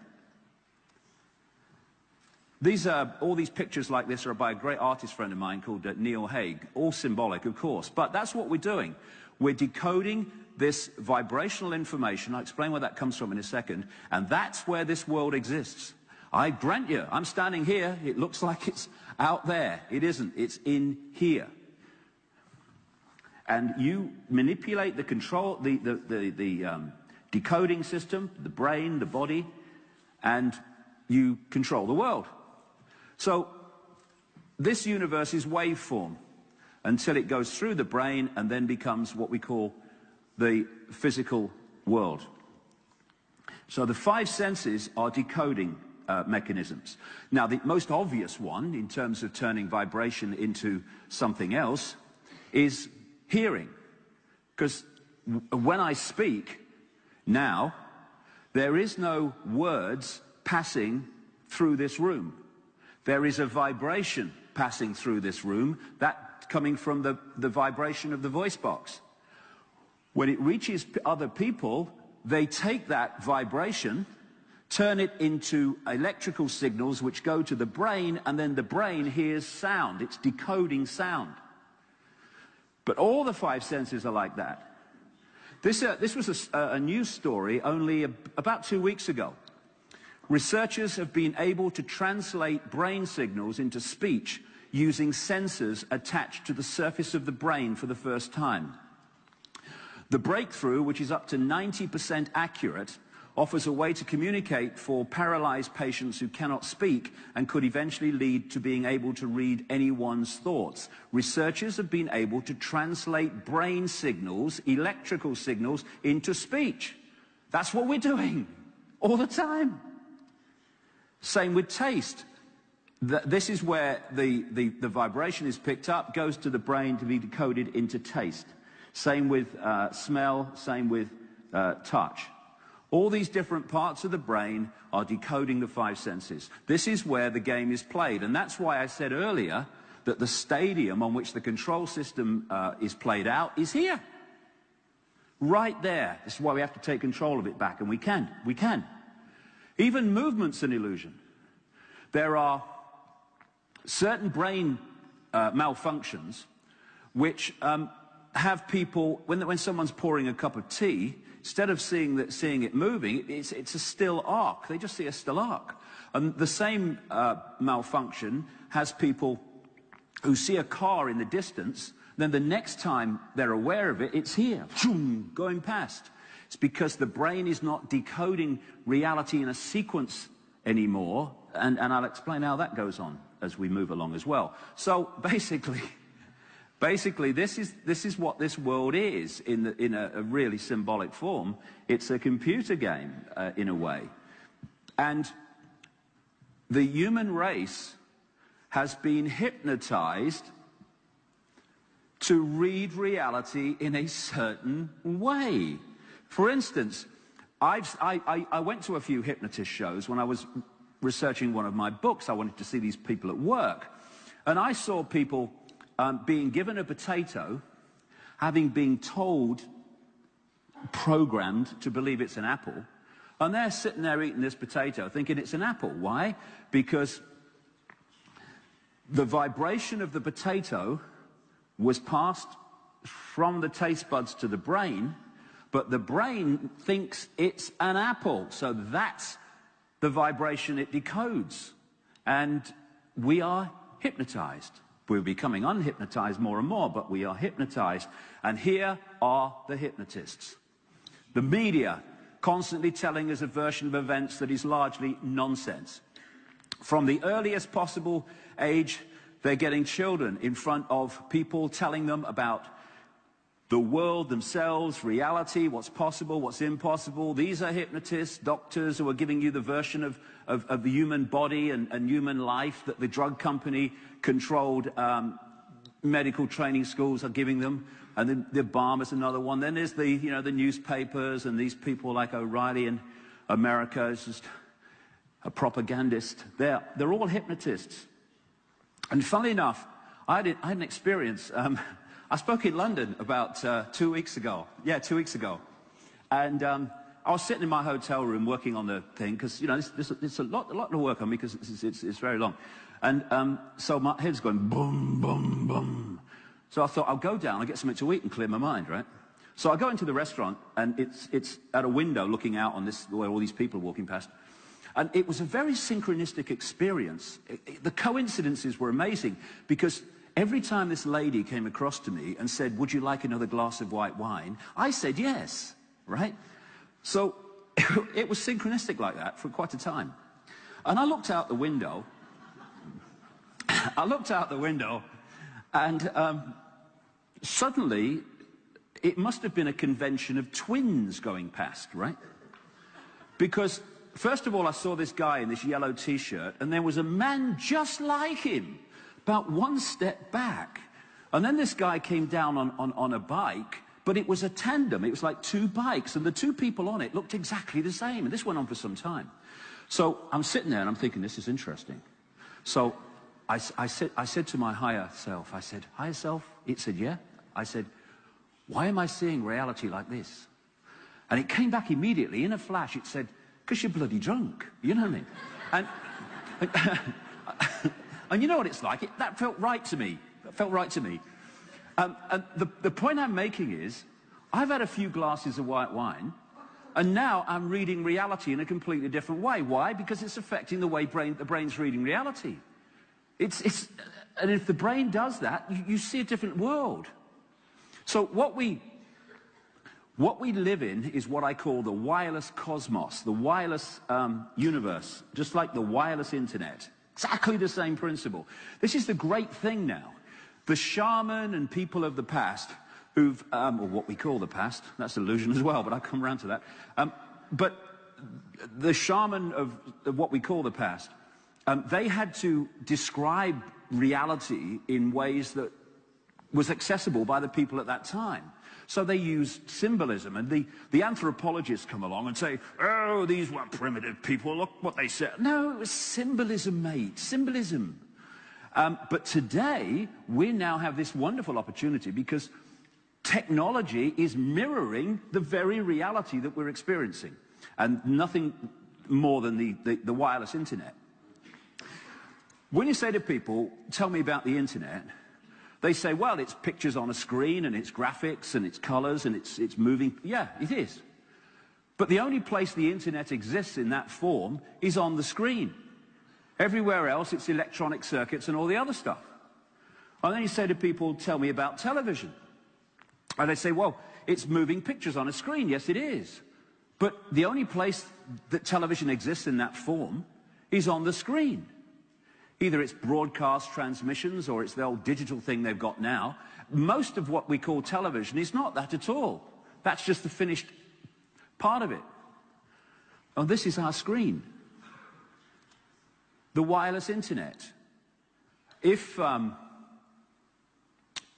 All these pictures like this are by a great artist friend of mine called Neil Haig, all symbolic, of course. But that's what we're doing. We're decoding this vibrational information. I'll explain where that comes from in a second. And that's where this world exists. I grant you, I'm standing here. It looks like it's out there. It isn't. It's in here. And you manipulate the control, the decoding system, the brain, the body, and you control the world. So this universe is waveform until it goes through the brain and then becomes what we call the physical world. So the five senses are decoding mechanisms. Now the most obvious one in terms of turning vibration into something else is hearing. Because when I speak, now, there is no words passing through this room. There is a vibration passing through this room, that coming from the vibration of the voice box. When it reaches other people, they take that vibration, turn it into electrical signals which go to the brain, and then the brain hears sound. It's decoding sound. But all the five senses are like that. This was a news story only about 2 weeks ago. Researchers have been able to translate brain signals into speech using sensors attached to the surface of the brain for the first time. The breakthrough, which is up to 90% accurate, offers a way to communicate for paralyzed patients who cannot speak and could eventually lead to being able to read anyone's thoughts. Researchers have been able to translate brain signals, electrical signals, into speech. That's what we're doing all the time. Same with taste. This is where the vibration is picked up, goes to the brain to be decoded into taste. Same with smell, same with touch. All these different parts of the brain are decoding the five senses. This is where the game is played. And that's why I said earlier that the stadium on which the control system is played out is here. Right there. This is why we have to take control of it back. And we can. We can. Even movement's an illusion. There are certain brain malfunctions which have people, when someone's pouring a cup of tea, instead of seeing it moving, it's a still arc. They just see a still arc. And the same malfunction has people who see a car in the distance, then the next time they're aware of it, it's here, going past. It's because the brain is not decoding reality in a sequence anymore, and I'll explain how that goes on as we move along as well. So basically, this is what this world is in a really symbolic form. It's a computer game in a way. And the human race has been hypnotized to read reality in a certain way. For instance, I went to a few hypnotist shows when I was researching one of my books. I wanted to see these people at work. And I saw people being given a potato, having been told, programmed to believe it's an apple, and they're sitting there eating this potato thinking it's an apple. Why? Because the vibration of the potato was passed from the taste buds to the brain, but the brain thinks it's an apple. So that's the vibration it decodes. And we are hypnotized. We're becoming unhypnotized more and more, but we are hypnotized. And here are the hypnotists. The media constantly telling us a version of events that is largely nonsense. From the earliest possible age, they're getting children in front of people telling them about the world themselves, reality, what's possible, what's impossible. These are hypnotists, doctors who are giving you the version of the human body and human life that the drug company controlled medical training schools are giving them. And then the Obama's another one. Then there's the newspapers and these people like O'Reilly in America. It's just a propagandist. They're all hypnotists. And funnily enough, I had an experience. I spoke in London about 2 weeks ago. Yeah, 2 weeks ago. And I was sitting in my hotel room working on the thing because, it's a lot to work on because it's very long. And so my head's going boom, boom, boom. So I thought, I'll go down, I'll get something to eat and clear my mind, right? So I go into the restaurant, and it's at a window looking out on this, where all these people are walking past. And it was a very synchronistic experience. The coincidences were amazing, because every time this lady came across to me and said, would you like another glass of white wine? I said yes, right? So it was synchronistic like that for quite a time. And I looked out the window. And suddenly, it must have been a convention of twins going past, right? Because, first of all, I saw this guy in this yellow T-shirt, and there was a man just like him, about one step back. And then this guy came down on a bike, but it was a tandem. It was like two bikes, and the two people on it looked exactly the same. And this went on for some time. So I'm sitting there, and I'm thinking, this is interesting. So I said to my higher self, I said, higher self? It said, yeah. I said, why am I seeing reality like this? And it came back immediately, in a flash. It said, because you're bloody drunk. You know what I mean? And you know what it's like? That felt right to me. That felt right to me. And the point I'm making is, I've had a few glasses of white wine, and now I'm reading reality in a completely different way. Why? Because it's affecting the way the brain's reading reality. And if the brain does that, you see a different world. So what we live in is what I call the wireless cosmos, the wireless universe, just like the wireless internet. Exactly the same principle. This is the great thing now. The shaman and people of the past who've, or what we call the past, that's an illusion as well, but I'll come around to that. But the shaman of what we call the past they had to describe reality in ways that was accessible by the people at that time. So they use symbolism, and the anthropologists come along and say, oh, these were primitive people, look what they said. No, it was symbolism, mate, symbolism. But today, we now have this wonderful opportunity because technology is mirroring the very reality that we're experiencing, and nothing more than the wireless internet. When you say to people, tell me about the internet, they say, well, it's pictures on a screen, and it's graphics, and it's colors, and it's moving. Yeah, it is. But the only place the internet exists in that form is on the screen. Everywhere else, it's electronic circuits and all the other stuff. And then you say to people, tell me about television. And they say, well, it's moving pictures on a screen. Yes, it is. But the only place that television exists in that form is on the screen. Either it's broadcast transmissions or it's the old digital thing they've got now. Most of what we call television is not that at all. That's just the finished part of it. Oh, this is our screen. The wireless internet. If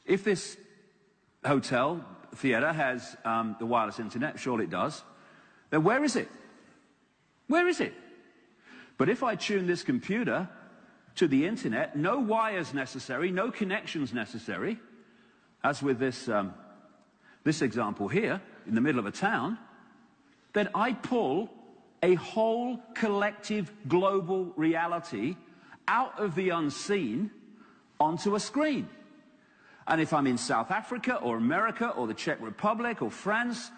this hotel theater has the wireless internet, surely it does, then where is it? Where is it? But if I tune this computer to the internet, no wires necessary, no connections necessary, as with this, this example here, in the middle of a town, then I pull a whole collective global reality out of the unseen onto a screen. And if I'm in South Africa or America or the Czech Republic or France,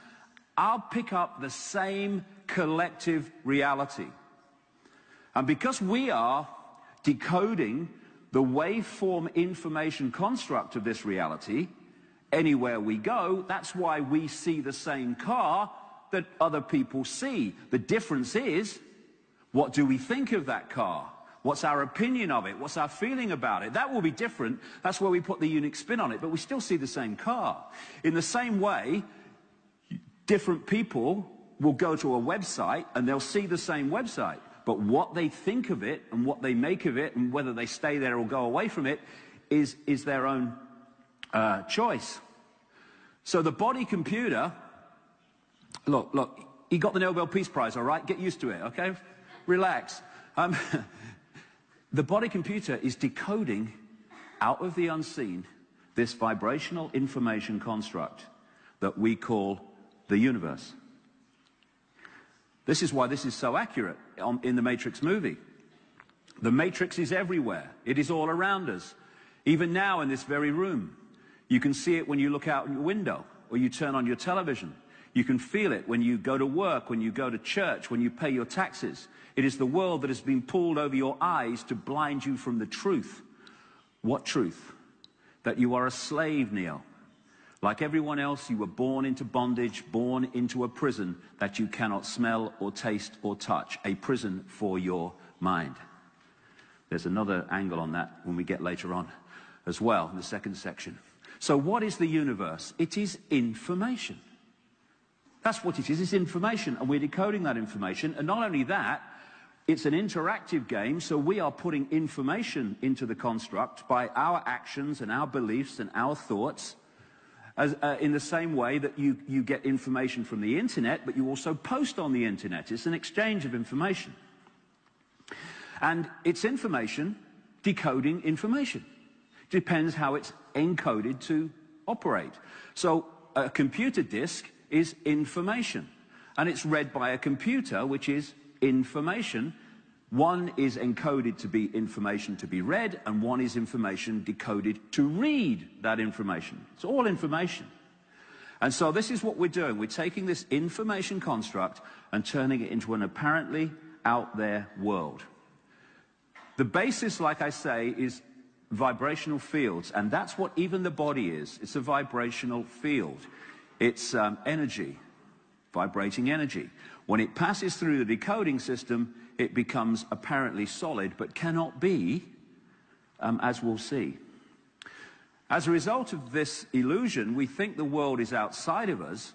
I'll pick up the same collective reality. And because we are decoding the waveform information construct of this reality, anywhere we go, that's why we see the same car that other people see. The difference is, what do we think of that car? What's our opinion of it? What's our feeling about it? That will be different. That's where we put the unique spin on it, but we still see the same car. In the same way, different people will go to a website and they'll see the same website, but what they think of it and what they make of it and whether they stay there or go away from it is their own choice. So the body computer, look, he got the Nobel Peace Prize, all right? Get used to it, okay? Relax. The body computer is decoding out of the unseen this vibrational information construct that we call the universe. This is why this is so accurate in the Matrix movie. The Matrix is everywhere. It is all around us. Even now in this very room. You can see it when you look out your window or you turn on your television. You can feel it when you go to work, when you go to church, when you pay your taxes. It is the world that has been pulled over your eyes to blind you from the truth. What truth? That you are a slave, Neo. Like everyone else, you were born into bondage, born into a prison that you cannot smell or taste or touch. A prison for your mind. There's another angle on that when we get later on as well, in the second section. So what is the universe? It is information. That's what it is. It's information, and we're decoding that information. And not only that, it's an interactive game, so we are putting information into the construct by our actions and our beliefs and our thoughts, as, in the same way that you get information from the internet, but you also post on the internet. It's an exchange of information. And it's information decoding information. Depends how it's encoded to operate. So a computer disk is information, and it's read by a computer, which is information. One is encoded to be information to be read, and one is information decoded to read that information. It's all information. And so this is what we're doing. We're taking this information construct and turning it into an apparently out there world. The basis, like I say, is vibrational fields, and that's what even the body is. It's a vibrational field. It's energy, vibrating energy. When it passes through the decoding system, it becomes apparently solid, but cannot be, as we'll see. As a result of this illusion, we think the world is outside of us,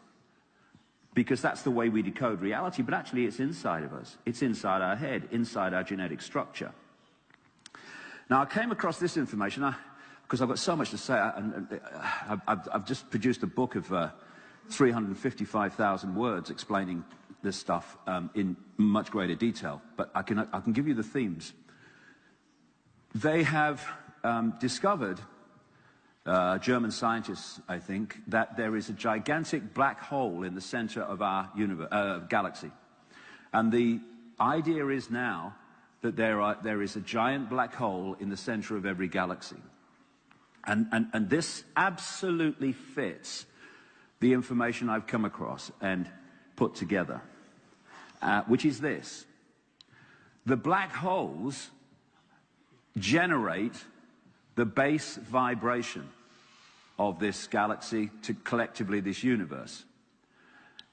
because that's the way we decode reality, but actually it's inside of us. It's inside our head, inside our genetic structure. Now, I came across this information because I've got so much to say. I've just produced a book of 355,000 words explaining this stuff in much greater detail. But I can give you the themes. They have discovered, German scientists, I think, that there is a gigantic black hole in the center of our galaxy. And the idea is now that there is a giant black hole in the center of every galaxy. And this absolutely fits the information I've come across and put together, which is this. The black holes generate the base vibration of this galaxy to collectively this universe.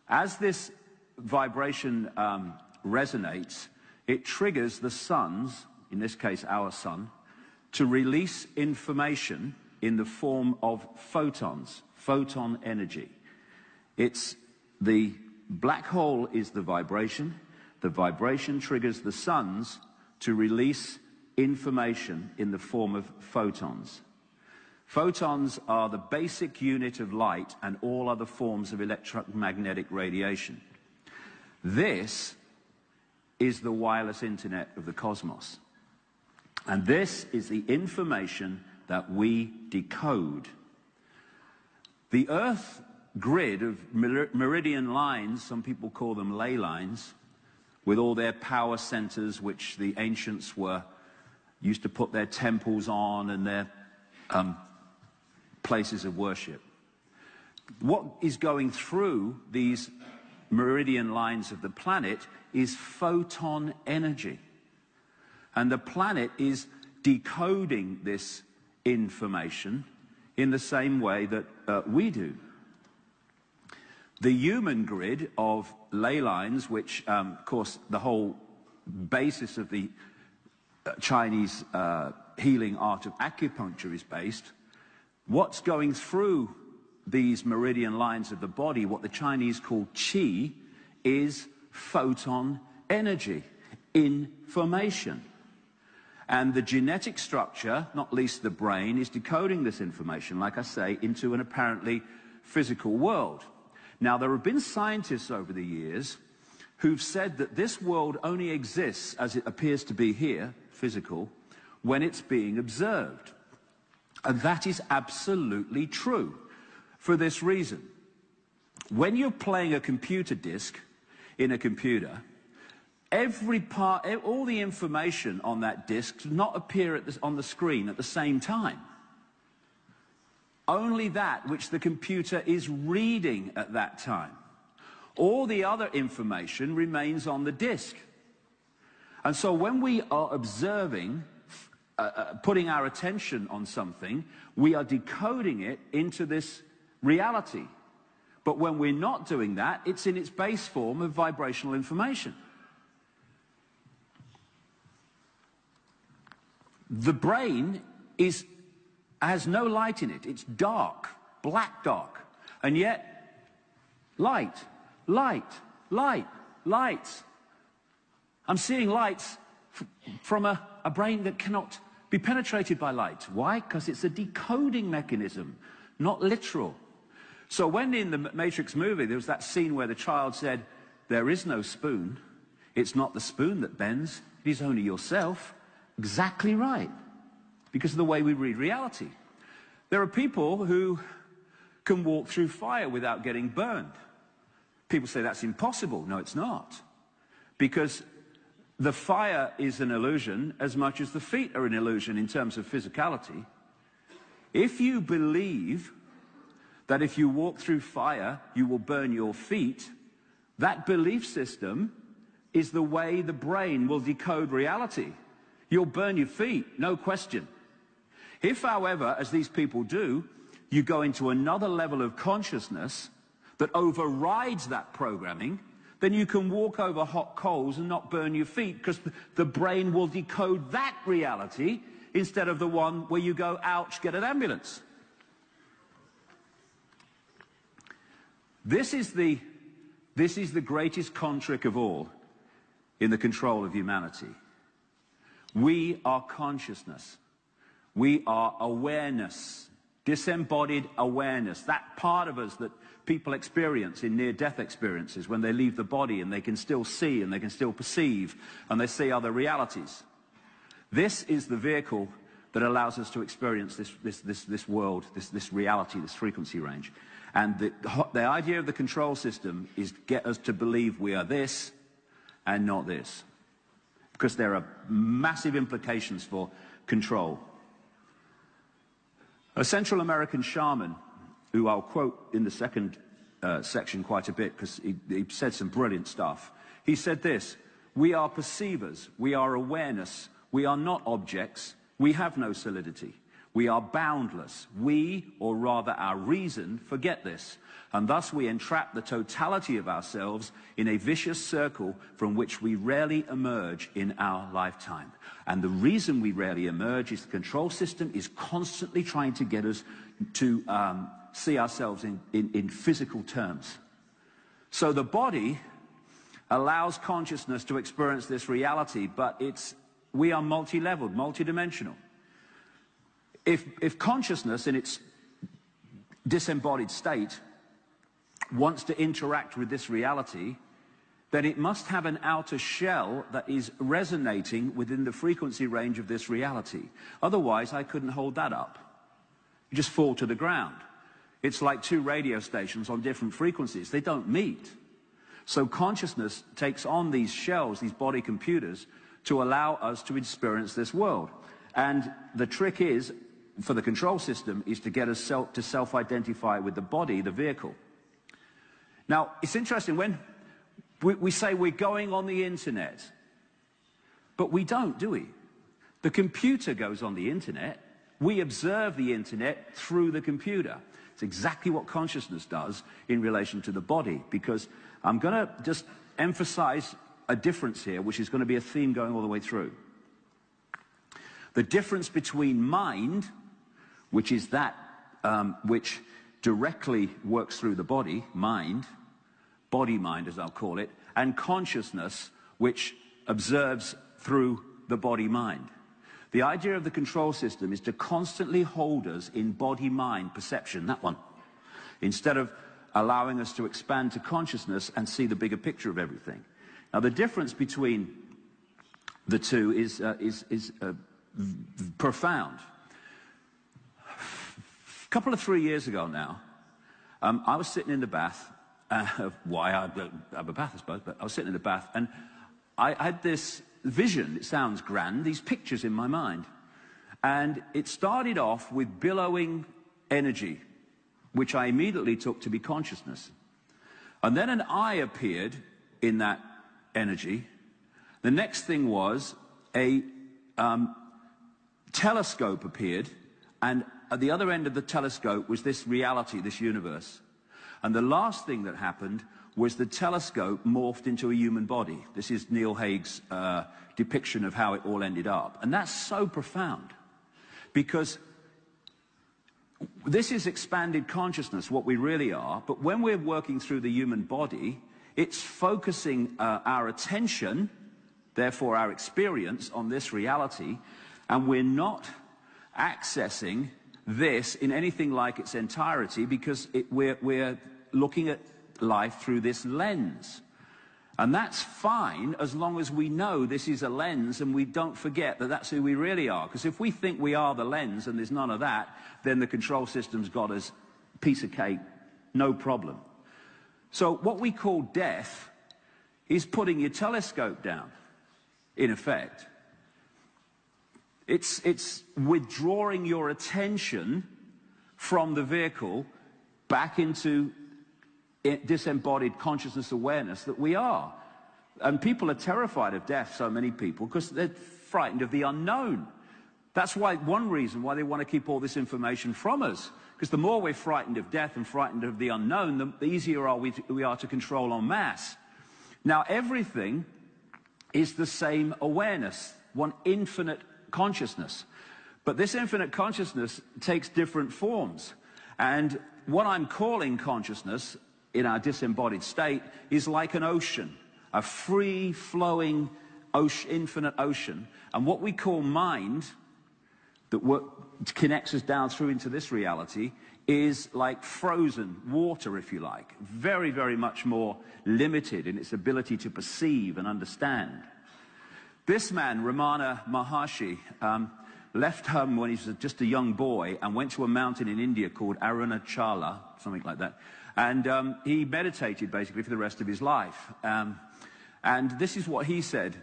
As this vibration resonates, it triggers the suns, in this case our sun, to release information in the form of photons, photon energy. It's the black hole is the vibration triggers the suns to release information in the form of photons. Photons are the basic unit of light and all other forms of electromagnetic radiation. This is the wireless internet of the cosmos. And this is the information that we decode. The Earth grid of meridian lines, some people call them ley lines, with all their power centers which the ancients used to put their temples on and their places of worship. What is going through these meridian lines of the planet is photon energy. And the planet is decoding this information in the same way that we do. The human grid of ley lines, which, of course, the whole basis of the Chinese healing art of acupuncture is based, what's going through these meridian lines of the body, what the Chinese call qi, is photon energy, information. And the genetic structure, not least the brain, is decoding this information, like I say, into an apparently physical world. Now, there have been scientists over the years who've said that this world only exists as it appears to be here, physical, when it's being observed. And that is absolutely true for this reason. When you're playing a computer disk in a computer, every part, all the information on that disk does not appear on the screen at the same time. Only that which the computer is reading at that time. All the other information remains on the disk. And so when we are observing, putting our attention on something, we are decoding it into this reality. But when we're not doing that, it's in its base form of vibrational information. The brain has no light in it. It's dark, black dark. And yet, light, light, light, lights. I'm seeing lights from a brain that cannot be penetrated by light. Why? Because it's a decoding mechanism, not literal. So when in the Matrix movie there was that scene where the child said, "There is no spoon. It's not the spoon that bends. It is only yourself." Exactly right. Because of the way we read reality. There are people who can walk through fire without getting burned. People say that's impossible. No, it's not. Because the fire is an illusion as much as the feet are an illusion in terms of physicality. If you believe that if you walk through fire, you will burn your feet, that belief system is the way the brain will decode reality. You'll burn your feet, no question. If, however, as these people do, you go into another level of consciousness that overrides that programming, then you can walk over hot coals and not burn your feet, because the brain will decode that reality instead of the one where you go, ouch, get an ambulance. This is the greatest con trick of all in the control of humanity. We are consciousness. We are awareness, disembodied awareness, that part of us that people experience in near-death experiences when they leave the body and they can still see and they can still perceive and they see other realities. This is the vehicle that allows us to experience this world, this reality, this frequency range. And the idea of the control system is get us to believe we are this and not this. Because there are massive implications for control. A Central American shaman, who I'll quote in the second section quite a bit because he said some brilliant stuff. He said this: "We are perceivers, we are awareness, we are not objects, we have no solidity. We are boundless. We, or rather our reason, forget this, and thus we entrap the totality of ourselves in a vicious circle from which we rarely emerge in our lifetime." And the reason we rarely emerge is the control system is constantly trying to get us to see ourselves in physical terms. So the body allows consciousness to experience this reality, but we are multi-leveled, multi-dimensional. If consciousness in its disembodied state wants to interact with this reality, then it must have an outer shell that is resonating within the frequency range of this reality. Otherwise, I couldn't hold that up. You just fall to the ground. It's like two radio stations on different frequencies. They don't meet. So consciousness takes on these shells, these body computers, to allow us to experience this world. And the trick is, for the control system, is to get us to self-identify with the body, the vehicle. Now, it's interesting, when we say we're going on the internet, but we don't, do we? The computer goes on the internet. We observe the internet through the computer. It's exactly what consciousness does in relation to the body, because I'm going to just emphasize a difference here, which is going to be a theme going all the way through. The difference between mind, which is that which directly works through the body, body-mind as I'll call it, and consciousness, which observes through the body-mind. The idea of the control system is to constantly hold us in body-mind perception, that one, instead of allowing us to expand to consciousness and see the bigger picture of everything. Now, the difference between the two is profound. A couple of 3 years ago now, I was sitting in the bath. Why I have a bath, I suppose, but I was sitting in the bath, and I had this vision. It sounds grand, these pictures in my mind. And it started off with billowing energy, which I immediately took to be consciousness. And then an eye appeared in that energy. The next thing was a telescope appeared, and at the other end of the telescope was this reality, this universe. And the last thing that happened was the telescope morphed into a human body. This is Neil Haig's depiction of how it all ended up. And that's so profound, because this is expanded consciousness, what we really are. But when we're working through the human body, it's focusing our attention, therefore our experience, on this reality, and we're not accessing this in anything like its entirety, because we're looking at life through this lens. And that's fine as long as we know this is a lens and we don't forget that that's who we really are. Because if we think we are the lens and there's none of that, then the control system's got us piece of cake, no problem. So what we call death is putting your telescope down, in effect. It's withdrawing your attention from the vehicle back into disembodied consciousness awareness that we are. And people are terrified of death, so many people, because they're frightened of the unknown. That's why, one reason why they want to keep all this information from us. Because the more we're frightened of death and frightened of the unknown, the easier we are to control en masse. Now, everything is the same awareness, one infinite consciousness. But this infinite consciousness takes different forms. And what I'm calling consciousness in our disembodied state is like an ocean, a free-flowing ocean, infinite ocean. And what we call mind, that connects us down through into this reality is like frozen water, if you like. Very, very much more limited in its ability to perceive and understand. This man, Ramana Maharshi, left home when he was just a young boy and went to a mountain in India called Arunachala, something like that. And he meditated basically for the rest of his life. And this is what he said.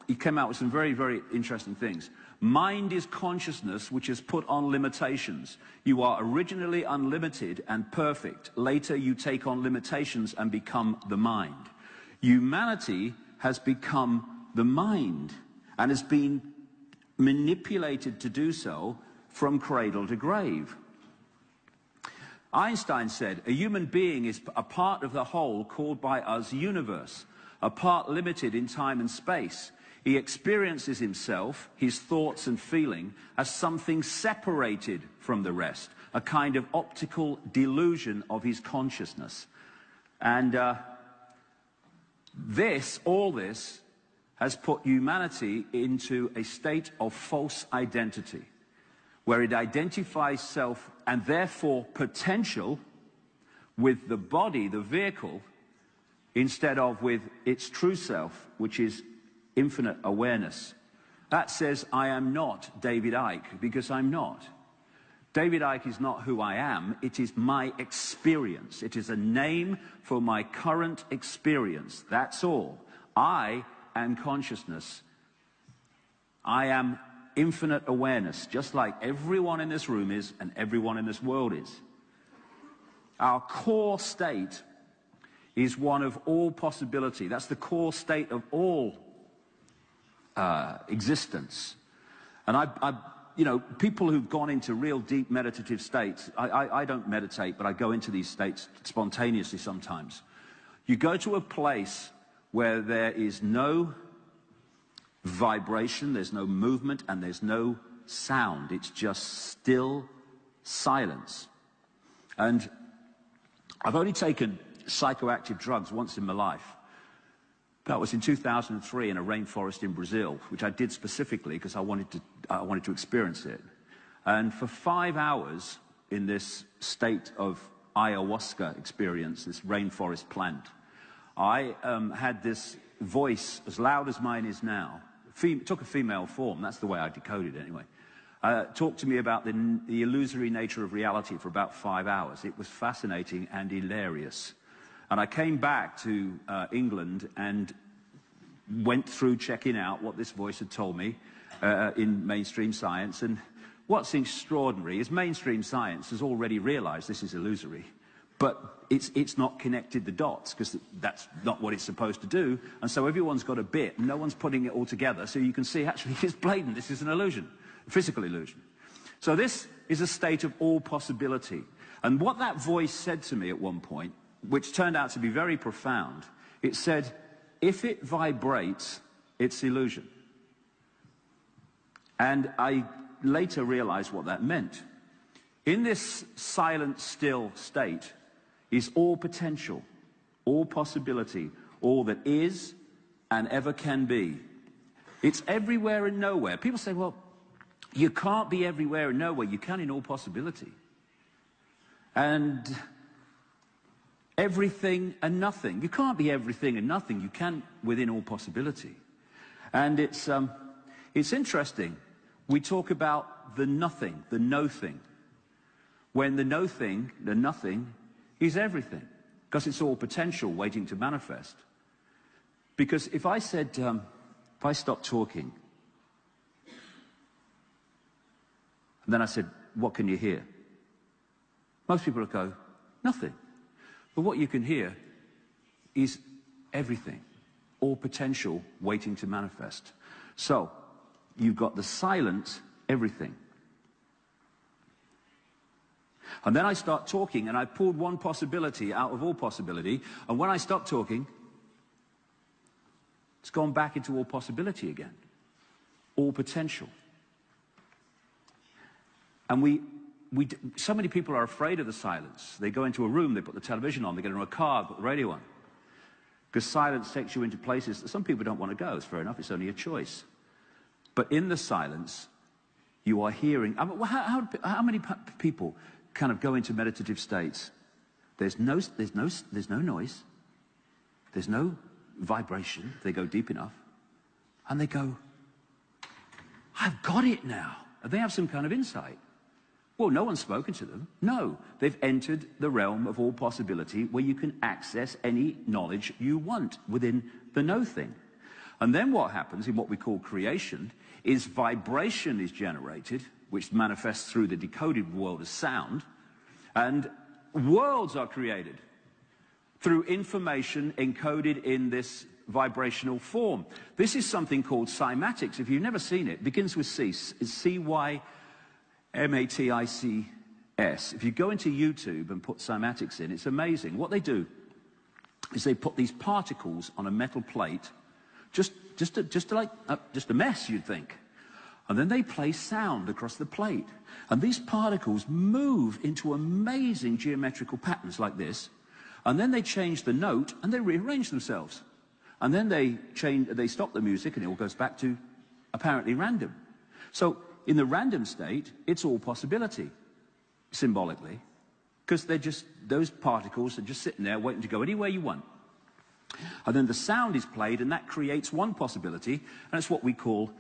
He came out with some very, very interesting things. Mind is consciousness which is put on limitations. You are originally unlimited and perfect. Later you take on limitations and become the mind. Humanity has become the mind and has been manipulated to do so from cradle to grave. Einstein said, a human being is a part of the whole called by us universe, a part limited in time and space. He experiences himself, his thoughts and feeling, as something separated from the rest, a kind of optical delusion of his consciousness. And all this has put humanity into a state of false identity, where it identifies self and therefore potential with the body, the vehicle, instead of with its true self, which is infinite awareness. That says, I am not David Icke, because I'm not. David Icke is not who I am, it is my experience. It is a name for my current experience. That's all. I am consciousness. I am infinite awareness, just like everyone in this room is and everyone in this world is. Our core state is one of all possibility. That's the core state of all existence. And you know, people who've gone into real deep meditative states, I don't meditate, but I go into these states spontaneously sometimes. You go to a place where there is no vibration, there's no movement, and there's no sound. It's just still silence. And I've only taken psychoactive drugs once in my life. That was in 2003 in a rainforest in Brazil, which I did specifically because I wanted to experience it. And for 5 hours in this state of ayahuasca experience, this rainforest plant, I had this voice as loud as mine is now. It took a female form, that's the way I decoded it anyway. Talked to me about the illusory nature of reality for about 5 hours. It was fascinating and hilarious. And I came back to England and went through checking out what this voice had told me in mainstream science. And what's extraordinary is mainstream science has already realized this is illusory. But it's not connected the dots, because that's not what it's supposed to do. And so everyone's got a bit, and no one's putting it all together. So you can see, actually, it's blatant. This is an illusion, a physical illusion. So this is a state of all possibility. And what that voice said to me at one point, which turned out to be very profound, it said, if it vibrates, it's illusion. And I later realized what that meant. In this silent, still state is all potential, all possibility, all that is and ever can be. It's everywhere and nowhere. People say, well, you can't be everywhere and nowhere. You can in all possibility. And everything and nothing. You can't be everything and nothing. You can within all possibility. And it's interesting. We talk about the nothing, the no thing. When the no thing, the nothing, is everything. Because it's all potential waiting to manifest. Because if I said, if I stopped talking, and then I said, what can you hear? Most people would go, nothing. But what you can hear is everything, all potential waiting to manifest. So, you've got the silent everything. And then I start talking, and I pulled one possibility out of all possibility, and when I stop talking, it's gone back into all possibility again, all potential. And so many people are afraid of the silence. They go into a room, they put the television on, they get into a car, put the radio on. Because silence takes you into places that some people don't want to go. It's fair enough, it's only a choice. But in the silence, You are hearing. I mean, how many people kind of go into meditative states? There's no noise. There's no vibration. They go deep enough. And they go, I've got it now. And they have some kind of insight. Well, no one's spoken to them. No, they've entered the realm of all possibility where you can access any knowledge you want within the no thing. And then what happens in what we call creation is vibration is generated, which manifests through the decoded world as sound, and worlds are created through information encoded in this vibrational form. This is something called cymatics. If you've never seen it, it begins with C. It's C-Y-M-A-T-I-C-S. If you go into YouTube and put cymatics in, it's amazing. What they do is they put these particles on a metal plate, just a mess, you'd think. And then they play sound across the plate. And these particles move into amazing geometrical patterns like this. And then they change the note and they rearrange themselves. And then they stop the music and it all goes back to apparently random. So in the random state, it's all possibility, symbolically. Because those particles are just sitting there waiting to go anywhere you want. And then the sound is played and that creates one possibility, and it's what we call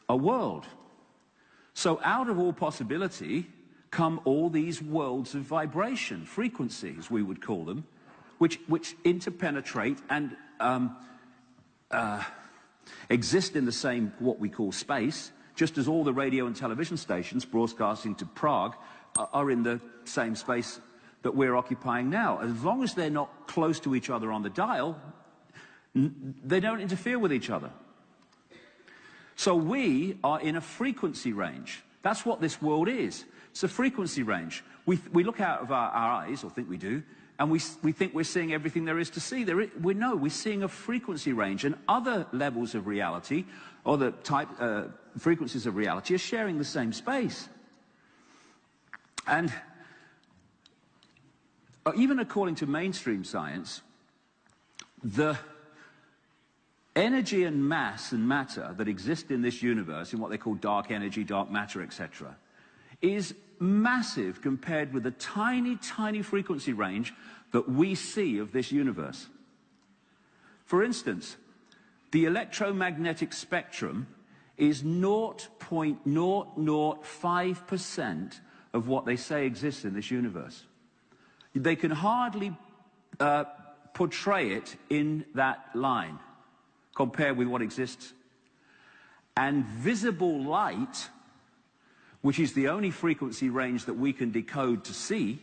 a world. So out of all possibility come all these worlds of vibration, frequencies we would call them, which interpenetrate and exist in the same, what we call space, just as all the radio and television stations broadcasting to Prague are in the same space that we're occupying now. As long as they're not close to each other on the dial, they don't interfere with each other. So we are in a frequency range. That's what this world is. It's a frequency range. We look out of our eyes, or think we do, and we think we're seeing everything there is to see. We're seeing a frequency range, and other levels of reality, or the frequencies of reality, are sharing the same space. And even according to mainstream science, the energy and mass and matter that exist in this universe, in what they call dark energy, dark matter, etc., is massive compared with the tiny, tiny frequency range that we see of this universe. For instance, the electromagnetic spectrum is 0.005% of what they say exists in this universe. They can hardly portray it in that line compared with what exists. And visible light, which is the only frequency range that we can decode to see,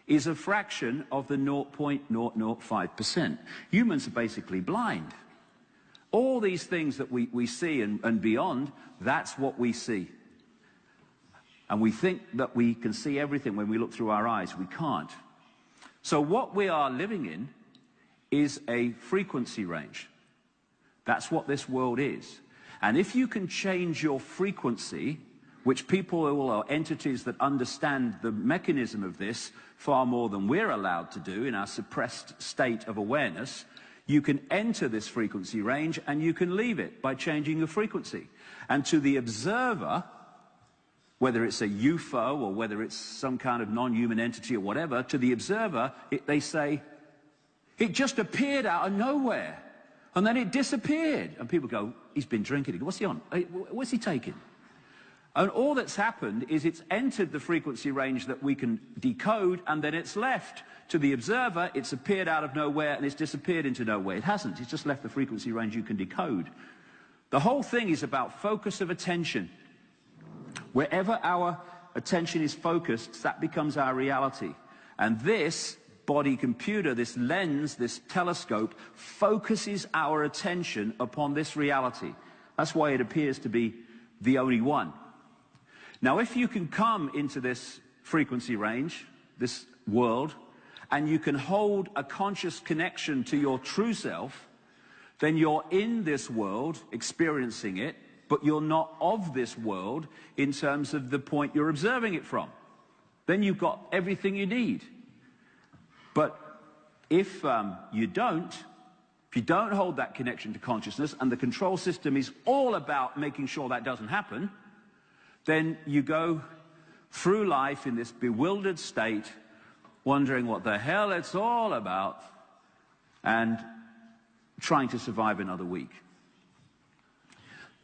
is a fraction of the 0.005%. Humans are basically blind. All these things that we see and beyond, that's what we see. And we think that we can see everything when we look through our eyes. We can't. So what we are living in is a frequency range. That's what this world is. And if you can change your frequency, which people or entities that understand the mechanism of this far more than we're allowed to do in our suppressed state of awareness, you can enter this frequency range and you can leave it by changing the frequency. And to the observer, whether it's a UFO or whether it's some kind of non-human entity or whatever, to the observer, they say, it just appeared out of nowhere. And then it disappeared. And people go, he's been drinking. What's he on? What's he taking? And all that's happened is it's entered the frequency range that we can decode, and then it's left. To the observer, it's appeared out of nowhere and it's disappeared into nowhere. It hasn't. It's just left the frequency range you can decode. The whole thing is about focus of attention. Wherever our attention is focused, that becomes our reality. And this body computer, this lens, this telescope, focuses our attention upon this reality. That's why it appears to be the only one. Now, if you can come into this frequency range, this world, and you can hold a conscious connection to your true self, then you're in this world, experiencing it, but you're not of this world in terms of the point you're observing it from. Then you've got everything you need. But if you don't hold that connection to consciousness, and the control system is all about making sure that doesn't happen, then you go through life in this bewildered state, wondering what the hell it's all about, and trying to survive another week.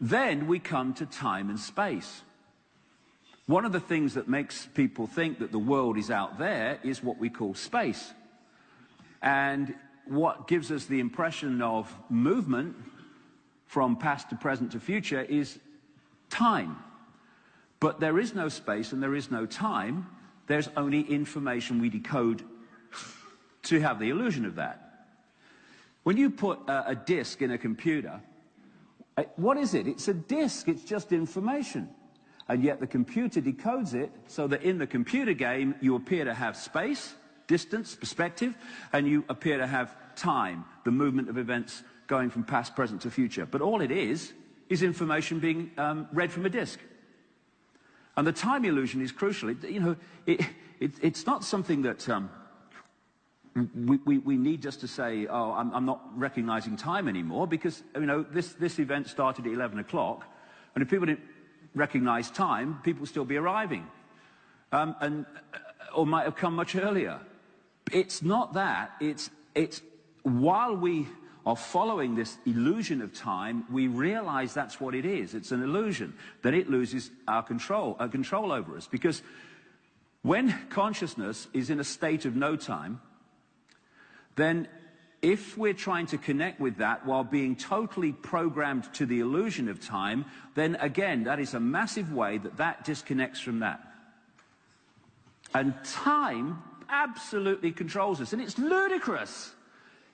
Then we come to time and space. One of the things that makes people think that the world is out there is what we call space. And what gives us the impression of movement from past to present to future is time. But there is no space and there is no time. There's only information we decode to have the illusion of that. When you put a disk in a computer, what is it? It's a disk. It's just information. And yet the computer decodes it so that in the computer game you appear to have space, distance, perspective, and you appear to have time, the movement of events going from past, present to future. But all it is information being read from a disk. And the time illusion is crucial. It's not something that we need just to say, oh, I'm not recognizing time anymore, because this event started at 11 o'clock, and if people didn't recognize time, people would still be arriving, or might have come much earlier. It's not that. It's while we are following this illusion of time, we realize that's what it is. It's an illusion, that it loses our control over us. Because when consciousness is in a state of no time, then if we're trying to connect with that while being totally programmed to the illusion of time, then again, that is a massive way that disconnects from that. And time absolutely controls us, and it's ludicrous.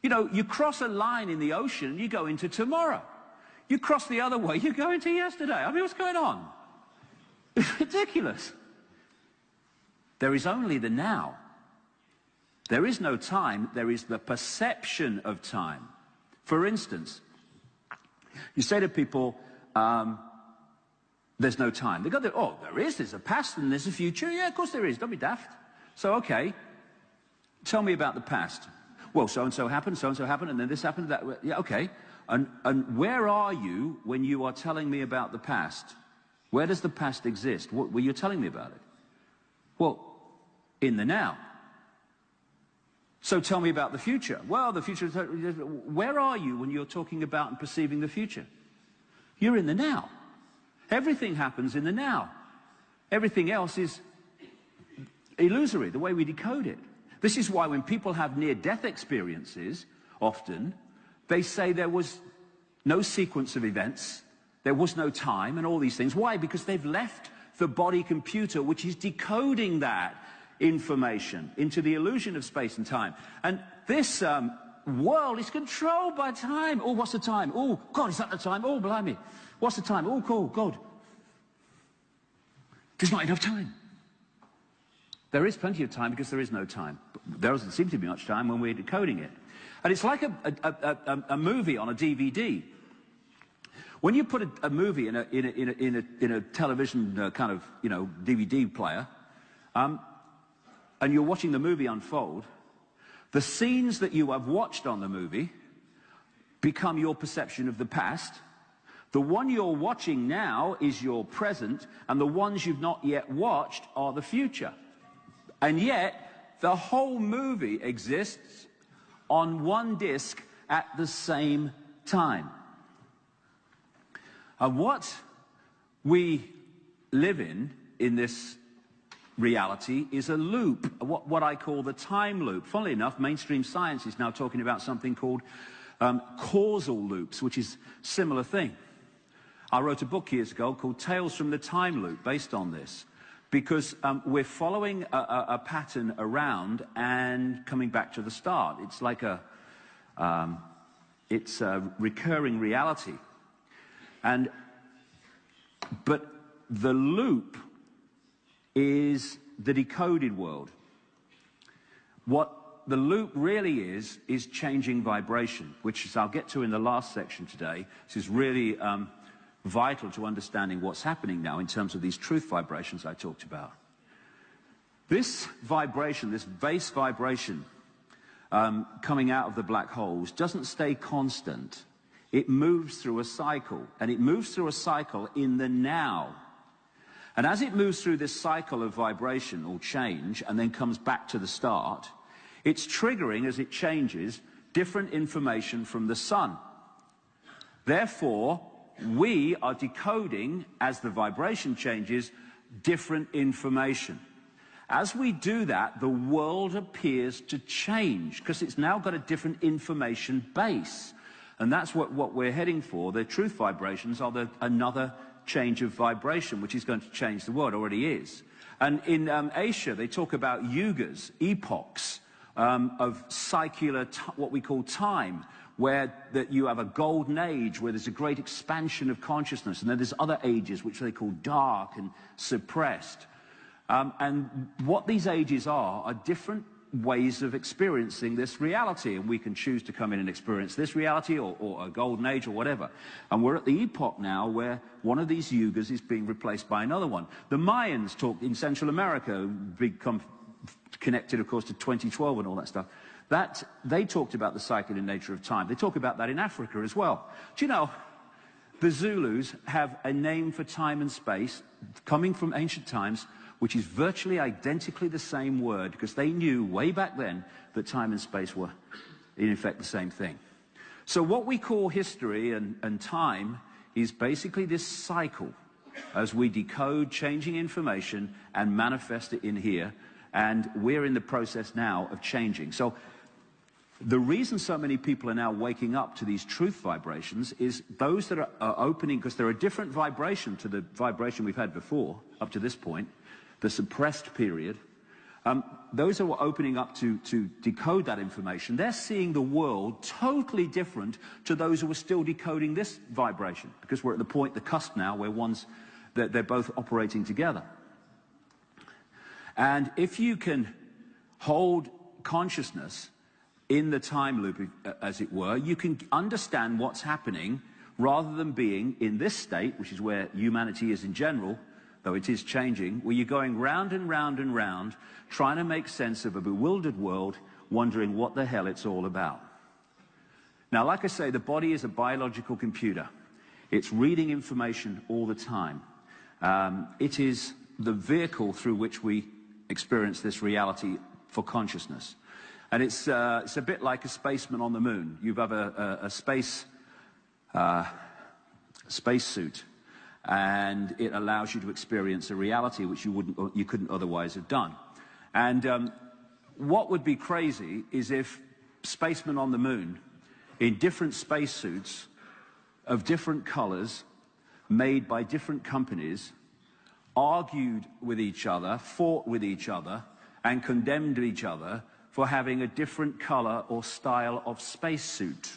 You cross a line in the ocean and you go into tomorrow. You cross the other way, you go into yesterday. I mean, what's going on? It's ridiculous. There is only the now. There is no time, there is the perception of time. For instance, you say to people, there's no time. They go, oh, there's a past and there's a future. Yeah, of course there is, don't be daft. So, okay, tell me about the past. Well, so-and-so happened, and then this happened, that, yeah, okay. And where are you when you are telling me about the past? Where does the past exist? What were you telling me about it? Well, in the now. So tell me about the future. Well, the future, where are you when you're talking about and perceiving the future? You're in the now. Everything happens in the now. Everything else is illusory, the way we decode it. This is why when people have near-death experiences, often, they say there was no sequence of events, there was no time, and all these things. Why? Because they've left the body computer, which is decoding that information into the illusion of space and time. And this world is controlled by time. Oh, what's the time? Oh, God, is that the time? Oh, blimey. What's the time? Oh, cool, God. There's not enough time. There is plenty of time because there is no time. But there doesn't seem to be much time when we're decoding it. And it's like a movie on a DVD. When you put a movie in a television kind of, DVD player, and you're watching the movie unfold, the scenes that you have watched on the movie become your perception of the past. The one you're watching now is your present, and the ones you've not yet watched are the future. And yet, the whole movie exists on one disc at the same time. And what we live in this reality is a loop, what I call the time loop. Funnily enough, mainstream science is now talking about something called causal loops, which is a similar thing. I wrote a book years ago called Tales from the Time Loop, based on this, because we're following a pattern around and coming back to the start. It's like it's a recurring reality. But the loop is the decoded world. What the loop really is changing vibration, which is, I'll get to in the last section today. This is really vital to understanding what's happening now in terms of these truth vibrations I talked about. This vibration, this base vibration coming out of the black holes doesn't stay constant. It moves through a cycle, and it moves through a cycle in the now. And as it moves through this cycle of vibration or change and then comes back to the start, it's triggering, as it changes, different information from the sun. Therefore, we are decoding, as the vibration changes, different information. As we do that, the world appears to change because it's now got a different information base. And that's what we're heading for. The truth vibrations are another change of vibration, which is going to change the world, already is. And in Asia, they talk about yugas, epochs of secular, what we call time, where you have a golden age, where there's a great expansion of consciousness, and then there's other ages, which they call dark and suppressed. And what these ages are different ways of experiencing this reality, and we can choose to come in and experience this reality or a golden age or whatever. And we're at the epoch now where one of these yugas is being replaced by another one. The Mayans talked in Central America, become connected, of course, to 2012 and all that stuff. That they talked about the cycle and nature of time. They talk about that in Africa as well. Do you know, the Zulus have a name for time and space coming from ancient times, which is virtually identically the same word, because they knew way back then that time and space were, in effect, the same thing. So what we call history and time is basically this cycle as we decode changing information and manifest it in here, and we're in the process now of changing. So the reason so many people are now waking up to these truth vibrations is those that are opening, because they're a different vibration to the vibration we've had before, up to this point, the suppressed period. Those who are opening up to decode that information, they're seeing the world totally different to those who are still decoding this vibration, because we're at the point, the cusp now, where they're both operating together. And if you can hold consciousness in the time loop, as it were, you can understand what's happening rather than being in this state, which is where humanity is in general, though it is changing, where you're going round and round and round, trying to make sense of a bewildered world, wondering what the hell it's all about. Now, like I say, the body is a biological computer. It's reading information all the time. It is the vehicle through which we experience this reality for consciousness. And it's a bit like a spaceman on the moon. You have a space suit, and it allows you to experience a reality which you couldn't otherwise have done. And what would be crazy is if spacemen on the moon, in different spacesuits of different colors, made by different companies, argued with each other, fought with each other, and condemned each other for having a different color or style of spacesuit.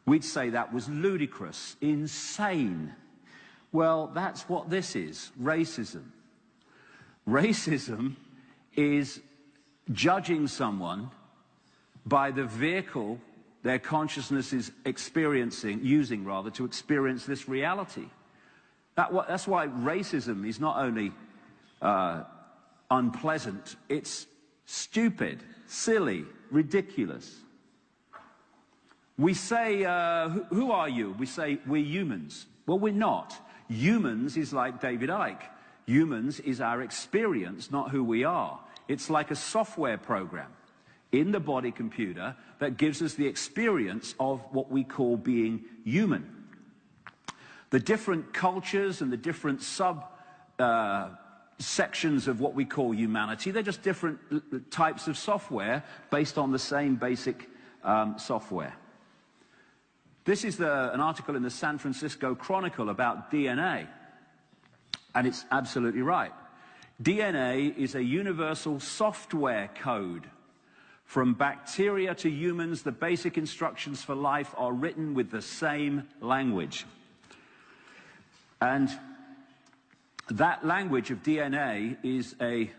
We'd say that was ludicrous, insane. Well, that's what this is, racism. Racism is judging someone by the vehicle their consciousness is using to experience this reality. That's why racism is not only unpleasant, it's stupid, silly, ridiculous. We say, who are you? We say, we're humans. Well, we're not. Humans is like David Icke. Humans is our experience, not who we are. It's like a software program in the body computer that gives us the experience of what we call being human. The different cultures and the different sections of what we call humanity, they're just different types of software based on the same basic software. This is an article in the San Francisco Chronicle about DNA, and it's absolutely right. DNA is a universal software code. From bacteria to humans, the basic instructions for life are written with the same language. And that language of DNA is a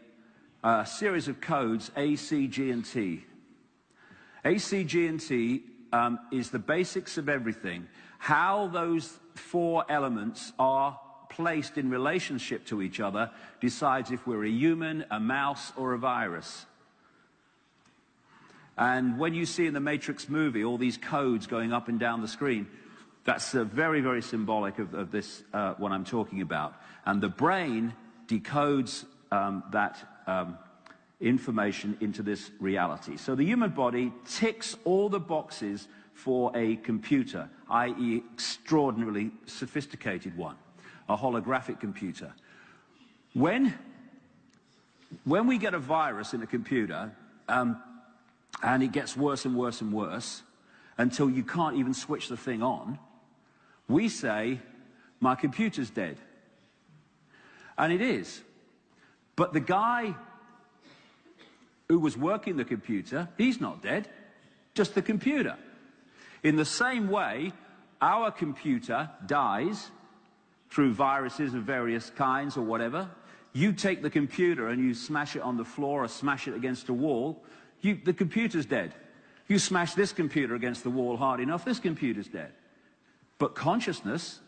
series of codes, A, C, G, and T. A, C, G, and T is the basics of everything. How those four elements are placed in relationship to each other decides if we're a human, a mouse, or a virus. And when you see in the Matrix movie all these codes going up and down the screen, that's very, very symbolic of this, what I'm talking about. And the brain decodes that information into this reality. So the human body ticks all the boxes for a computer, i.e. extraordinarily sophisticated one, a holographic computer. When we get a virus in a computer, and it gets worse and worse and worse, until you can't even switch the thing on, we say, my computer's dead. And it is. But the guy who was working the computer, he's not dead, just the computer. In the same way, our computer dies through viruses of various kinds or whatever. You take the computer and you smash it on the floor or smash it against a wall, the computer's dead. You smash this computer against the wall hard enough, this computer's dead. But consciousness,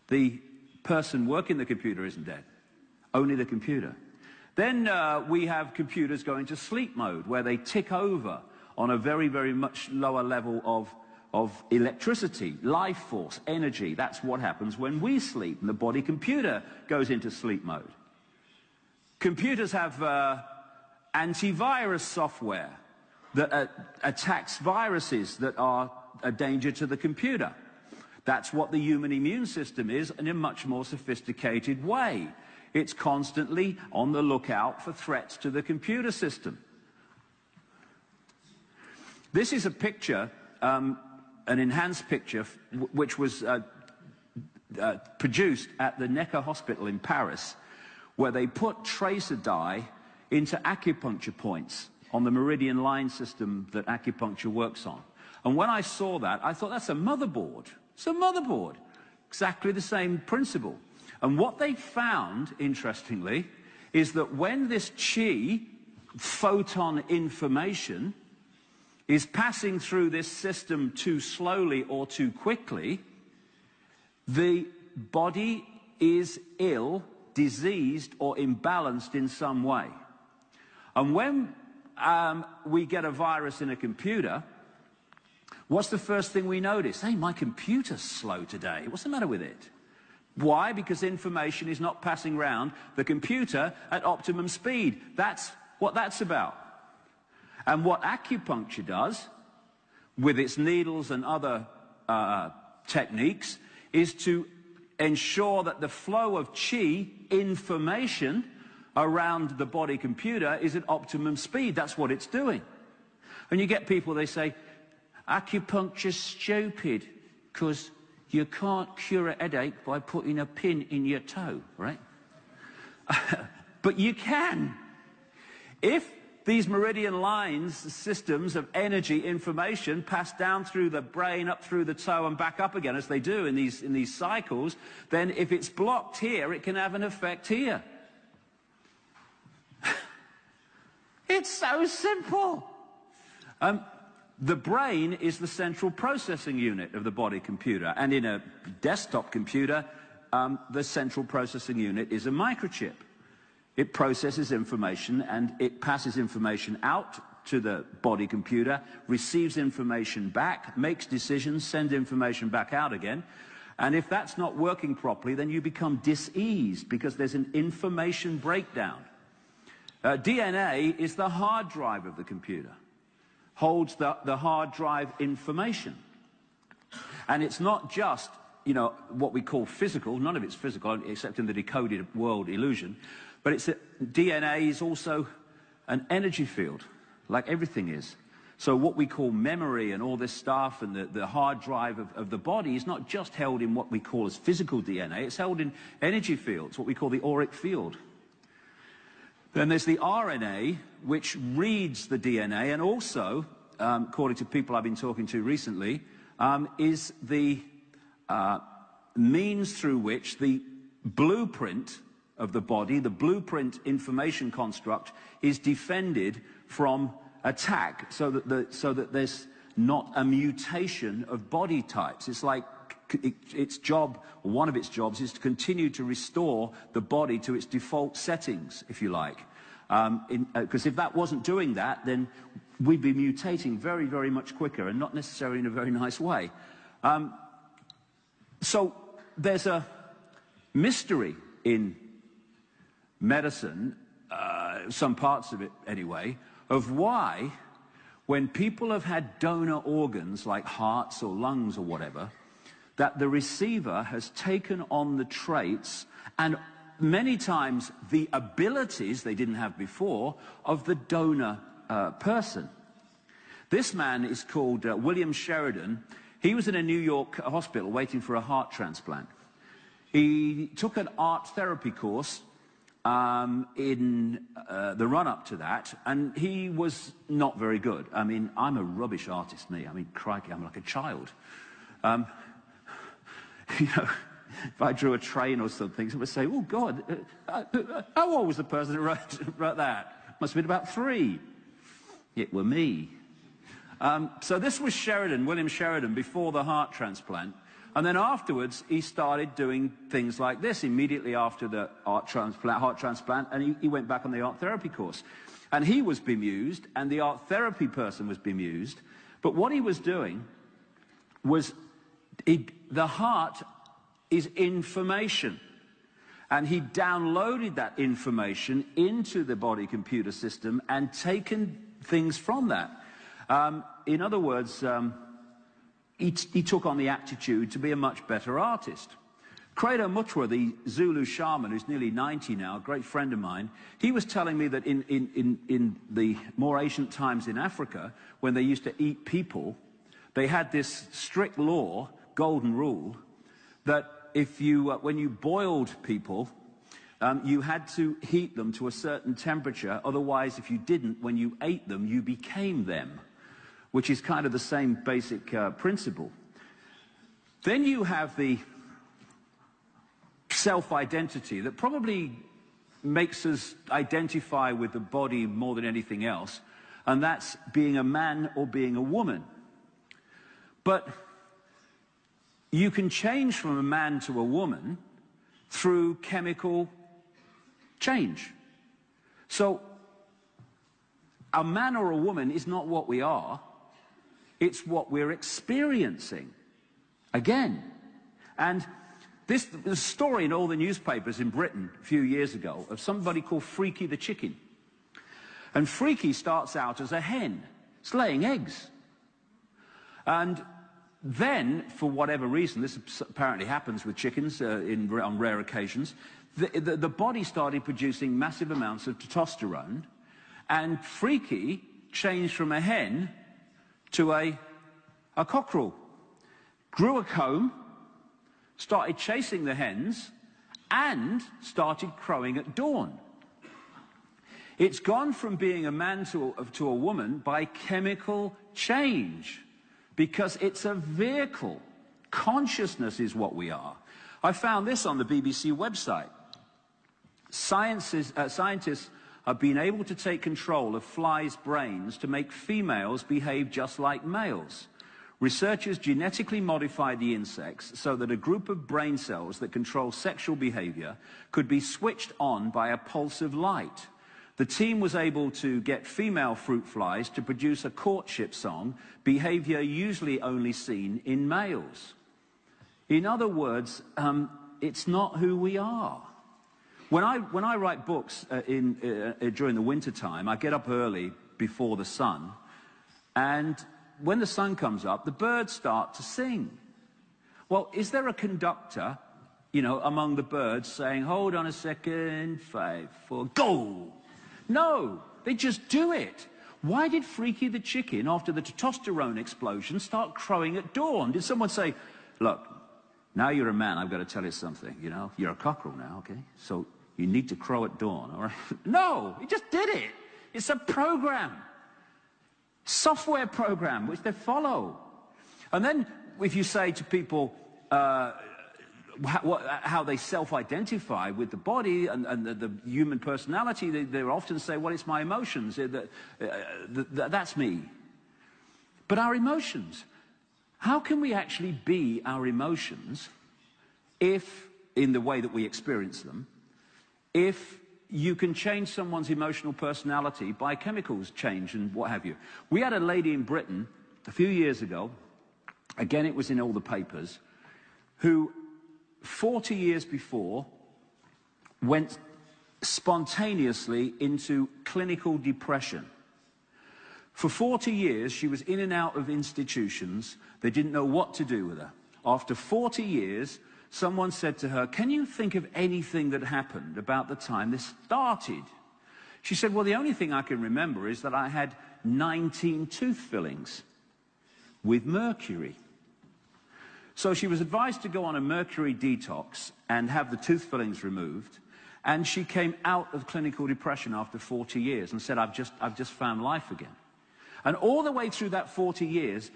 the person working the computer isn't dead, only the computer. Then we have computers going to sleep mode, where they tick over on a very, very much lower level of electricity, life force, energy. That's what happens when we sleep, and the body computer goes into sleep mode. Computers have antivirus software that attacks viruses that are a danger to the computer. That's what the human immune system is in a much more sophisticated way. It's constantly on the lookout for threats to the computer system. This is a picture, an enhanced picture, which was produced at the Necker Hospital in Paris, where they put tracer dye into acupuncture points on the meridian line system that acupuncture works on. And when I saw that, I thought, that's a motherboard. It's a motherboard. Exactly the same principle. And what they found, interestingly, is that when this chi, photon information, is passing through this system too slowly or too quickly, the body is ill, diseased, or imbalanced in some way. And when we get a virus in a computer, what's the first thing we notice? Hey, my computer's slow today. What's the matter with it? Why? Because information is not passing around the computer at optimum speed. That's what that's about. And what acupuncture does, with its needles and other techniques, is to ensure that the flow of chi information around the body computer is at optimum speed. That's what it's doing. And you get people, they say, acupuncture's stupid because you can't cure a headache by putting a pin in your toe, right? But you can. If these meridian lines, systems of energy information pass down through the brain, up through the toe and back up again, as they do in these cycles, then if it's blocked here, it can have an effect here. It's so simple. The brain is the central processing unit of the body computer, and in a desktop computer, the central processing unit is a microchip. It processes information and it passes information out to the body computer, receives information back, makes decisions, sends information back out again. And if that's not working properly, then you become diseased because there's an information breakdown. DNA is the hard drive of the computer, holds the hard drive information. And it's not just, you know, what we call physical. None of it's physical, except in the decoded world illusion. But DNA is also an energy field, like everything is. So what we call memory and all this stuff and the hard drive of the body is not just held in what we call as physical DNA, it's held in energy fields, what we call the auric field. Then there's the RNA, which reads the DNA, and also, according to people I've been talking to recently, is the means through which the blueprint of the body, the blueprint information construct, is defended from attack, so that there's not a mutation of body types. It's like its job, or one of its jobs, is to continue to restore the body to its default settings, if you like. Because if that wasn't doing that, then we'd be mutating very, very much quicker, and not necessarily in a very nice way. So there's a mystery in medicine, some parts of it anyway, of why when people have had donor organs like hearts or lungs or whatever, that the receiver has taken on the traits and many times the abilities they didn't have before of the donor person. This man is called William Sheridan. He was in a New York hospital waiting for a heart transplant. He took an art therapy course in the run-up to that, and he was not very good. I mean, I'm a rubbish artist, me. I mean, crikey, I'm like a child. You know, if I drew a train or something, someone would say, oh, God, how old was the person who wrote that? Must have been about 3. It were me. So this was Sheridan, William Sheridan, before the heart transplant. And then afterwards, he started doing things like this immediately after the heart transplant, and he went back on the art therapy course. And he was bemused, and the art therapy person was bemused. But what he was doing was, the heart is information. And he downloaded that information into the body computer system and taken things from that. In other words, he took on the attitude to be a much better artist. Credo Mutwa, the Zulu shaman, who's nearly 90 now, a great friend of mine, he was telling me that in the more ancient times in Africa, when they used to eat people, they had this strict law, golden rule, that if you, when you boiled people, you had to heat them to a certain temperature. Otherwise, if you didn't, when you ate them, you became them, which is kind of the same basic principle. Then you have the self-identity that probably makes us identify with the body more than anything else, and that's being a man or being a woman. But you can change from a man to a woman through chemical change. So a man or a woman is not what we are. It's what we're experiencing. Again. And this story in all the newspapers in Britain a few years ago of somebody called Freaky the chicken. And Freaky starts out as a hen. It's laying eggs. And then, for whatever reason, this apparently happens with chickens on rare occasions, the body started producing massive amounts of testosterone, and Freaky changed from a hen to a cockerel, grew a comb, started chasing the hens, and started crowing at dawn. It's gone from being a man to a woman by chemical change, because it's a vehicle. Consciousness is what we are. I found this on the BBC website. Scientists have been able to take control of flies' brains to make females behave just like males. Researchers genetically modified the insects so that a group of brain cells that control sexual behavior could be switched on by a pulse of light. The team was able to get female fruit flies to produce a courtship song, behavior usually only seen in males. In other words, it's not who we are. When I write books during the winter time, I get up early before the sun, and when the sun comes up, the birds start to sing. Well, is there a conductor, you know, among the birds saying, hold on a second, 5, 4, go? No, they just do it. Why did Freaky the chicken, after the testosterone explosion, start crowing at dawn? Did someone say, look, now you're a man, I've got to tell you something, you know, you're a cockerel now, okay? So you need to crow at dawn, all right? No, he just did it. It's a program, software program, which they follow. And then if you say to people how they self-identify with the body and the human personality, they often say, well, it's my emotions, that's me. But our emotions, how can we actually be our emotions if, in the way that we experience them, if you can change someone's emotional personality by chemicals change and what have you? We had a lady in Britain a few years ago, again it was in all the papers, who 40 years before went spontaneously into clinical depression. For 40 years, she was in and out of institutions. They didn't know what to do with her. After 40 years, someone said to her, "Can you think of anything that happened about the time this started?" She said, "Well, the only thing I can remember is that I had 19 tooth fillings with mercury." So she was advised to go on a mercury detox and have the tooth fillings removed. And she came out of clinical depression after 40 years and said, I've just found life again. And all the way through that 40 years,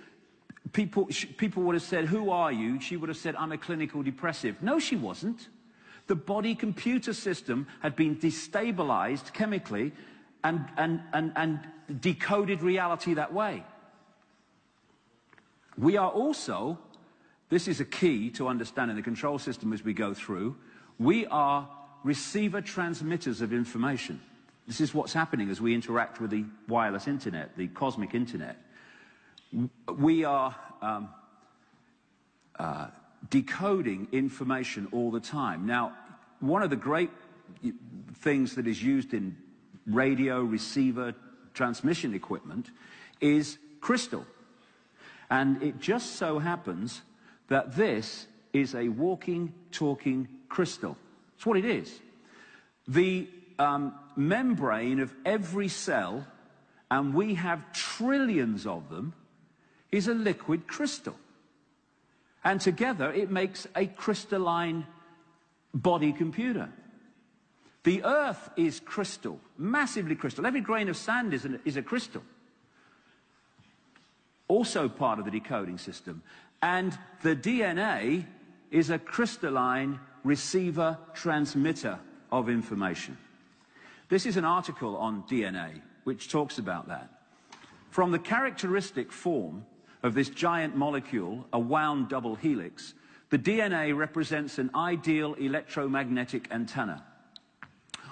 people would have said, "Who are you?" She would have said, "I'm a clinical depressive." No, she wasn't. The body-computer system had been destabilized chemically and decoded reality that way. We are also, this is a key to understanding the control system as we go through, we are receiver transmitters of information. This is what's happening as we interact with the wireless internet, the cosmic internet. We are decoding information all the time. Now, one of the great things that is used in radio, receiver, transmission equipment is crystal. And it just so happens that this is a walking, talking crystal. That's what it is. The membrane of every cell, and we have trillions of them, is a liquid crystal. And together it makes a crystalline body computer. The earth is crystal, massively crystal. Every grain of sand is a crystal. Also part of the decoding system. And the DNA is a crystalline receiver transmitter of information. This is an article on DNA which talks about that. From the characteristic form of this giant molecule, a wound double helix, the DNA represents an ideal electromagnetic antenna.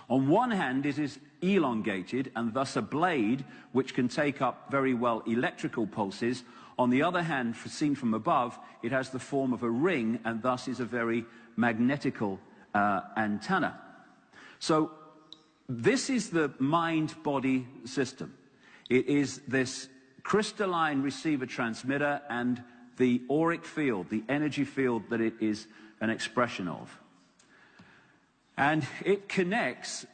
On one hand, it is elongated and thus a blade which can take up very well electrical pulses. On the other hand, seen from above, it has the form of a ring and thus is a very magnetical antenna. So this is the mind-body system. It is this crystalline receiver transmitter and the auric field, the energy field that it is an expression of. And it connects,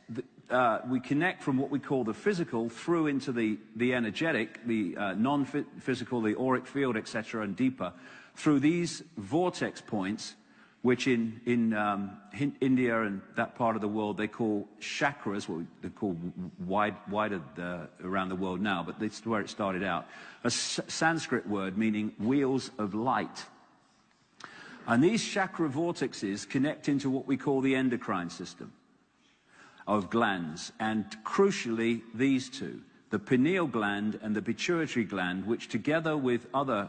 we connect from what we call the physical through into the energetic, the non-physical, the auric field, etc., and deeper, through these vortex points, which in India and that part of the world they call chakras, what they call wider around the world now, but this is where it started out. A Sanskrit word meaning wheels of light. And these chakra vortexes connect into what we call the endocrine system of glands, and crucially these two, the pineal gland and the pituitary gland, which together with other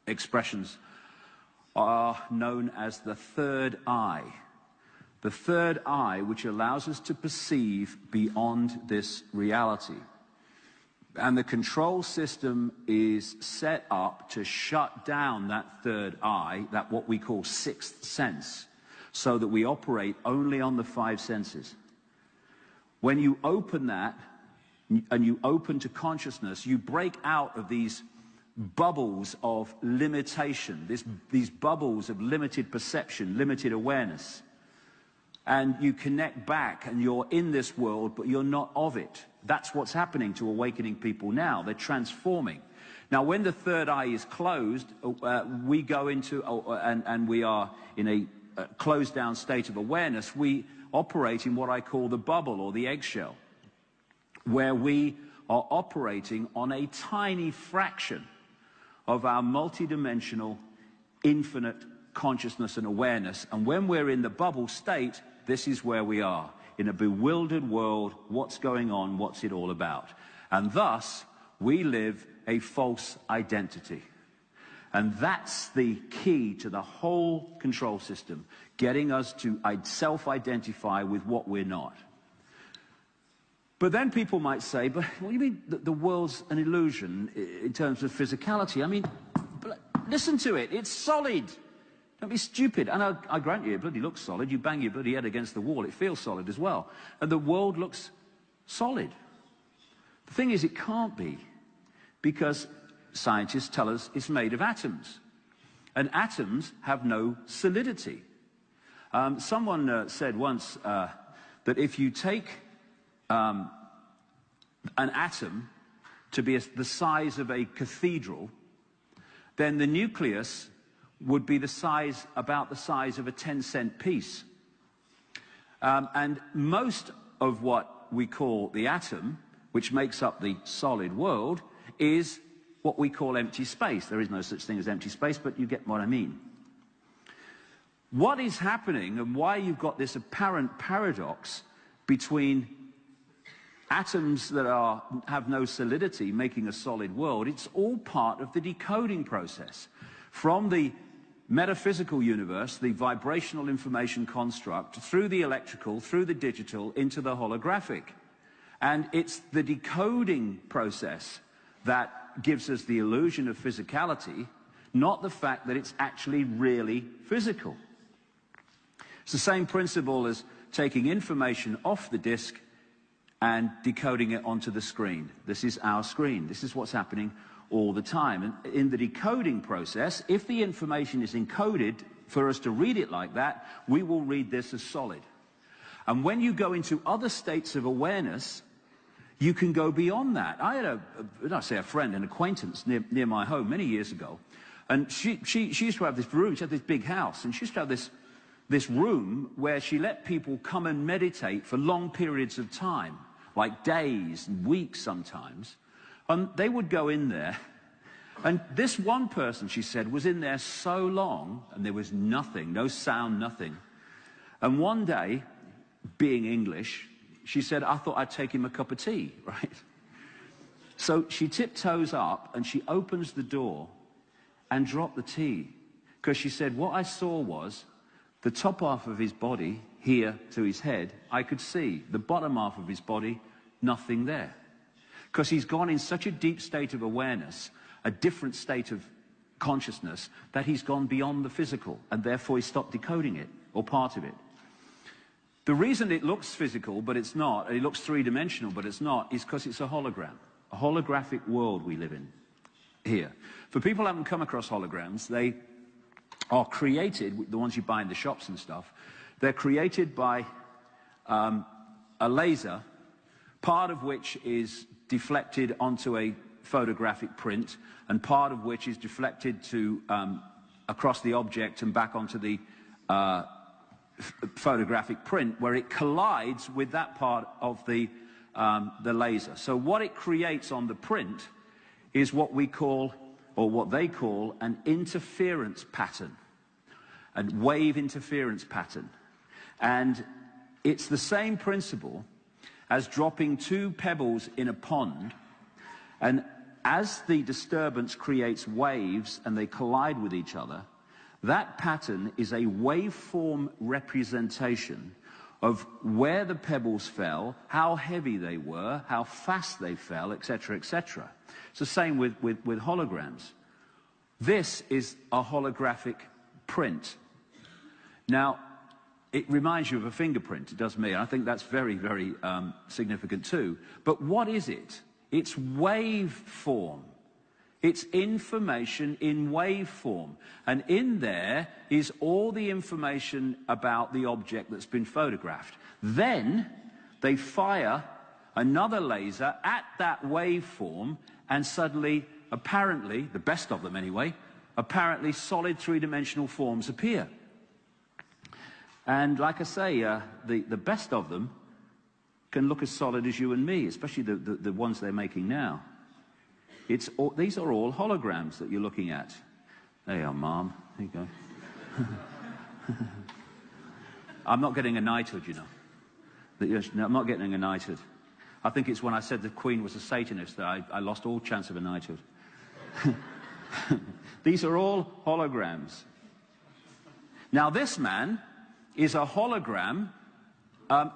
expressions are known as the third eye. The third eye, which allows us to perceive beyond this reality. And the control system is set up to shut down that third eye, that what we call sixth sense, so that we operate only on the five senses. When you open that, and you open to consciousness, you break out of these bubbles of limitation, these bubbles of limited perception, limited awareness. And you connect back and you're in this world, but you're not of it. That's what's happening to awakening people now. They're transforming. Now, when the third eye is closed, we go into, and we are in a closed down state of awareness, we operate in what I call the bubble or the eggshell, where we are operating on a tiny fraction of our multidimensional, infinite consciousness and awareness. And when we're in the bubble state, this is where we are. In a bewildered world, what's going on, what's it all about? And thus, we live a false identity. And that's the key to the whole control system, getting us to self-identify with what we're not. But then people might say, but what do you mean that the world's an illusion in terms of physicality? I mean, listen to it. It's solid. Don't be stupid. And I grant you, it bloody looks solid. You bang your bloody head against the wall, it feels solid as well. And the world looks solid. The thing is, it can't be, because scientists tell us it's made of atoms. And atoms have no solidity. Someone said once that if you take an atom to be the size of a cathedral, then the nucleus would be about the size of a 10-cent piece. And most of what we call the atom, which makes up the solid world, is what we call empty space. There is no such thing as empty space, but you get what I mean. What is happening, and why you've got this apparent paradox between atoms that have no solidity making a solid world, it's all part of the decoding process. From the metaphysical universe, the vibrational information construct, through the electrical, through the digital, into the holographic. And it's the decoding process that gives us the illusion of physicality, not the fact that it's actually really physical. It's the same principle as taking information off the disk and decoding it onto the screen. This is our screen. This is what's happening all the time. And in the decoding process, if the information is encoded for us to read it like that, we will read this as solid. And when you go into other states of awareness, you can go beyond that. I had a friend, an acquaintance near my home many years ago, and she used to have this room. She had this big house, and she used to have this room where she let people come and meditate for long periods of time, like days and weeks sometimes. And they would go in there, and this one person, she said, was in there so long, and there was nothing, no sound, nothing. And one day, being English, she said, I thought I'd take him a cup of tea, right? So she tiptoes up, and she opens the door and dropped the tea. Because she said, what I saw was the top half of his body, here to his head, I could see. The bottom half of his body, nothing there. Because he's gone in such a deep state of awareness, a different state of consciousness, that he's gone beyond the physical, and therefore he stopped decoding it, or part of it. The reason it looks physical, but it's not, it looks three-dimensional, but it's not, is because it's a hologram. A holographic world we live in here. For people who haven't come across holograms, they are created, the ones you buy in the shops and stuff, they're created by a laser, part of which is deflected onto a photographic print, and part of which is deflected to across the object and back onto the photographic print, where it collides with that part of the laser. So what it creates on the print is what we call, or what they call, an interference pattern, a wave interference pattern. And it's the same principle as dropping two pebbles in a pond, and as the disturbance creates waves and they collide with each other, that pattern is a waveform representation of where the pebbles fell, how heavy they were, how fast they fell, etc., etc. It's the same with holograms. This is a holographic print. Now, it reminds you of a fingerprint, it does me, and I think that's very, very significant too. But what is it? It's waveform. It's information in waveform. And in there is all the information about the object that's been photographed. Then they fire another laser at that waveform, and suddenly, apparently, the best of them anyway, apparently solid three-dimensional forms appear. And like I say, the best of them can look as solid as you and me, especially the ones they're making now. These are all holograms that you're looking at. There you are, Mom. There you go. I'm not getting a knighthood, you know. No, I'm not getting a knighthood. I think it's when I said the Queen was a Satanist that I lost all chance of a knighthood. These are all holograms. Now, this man is a hologram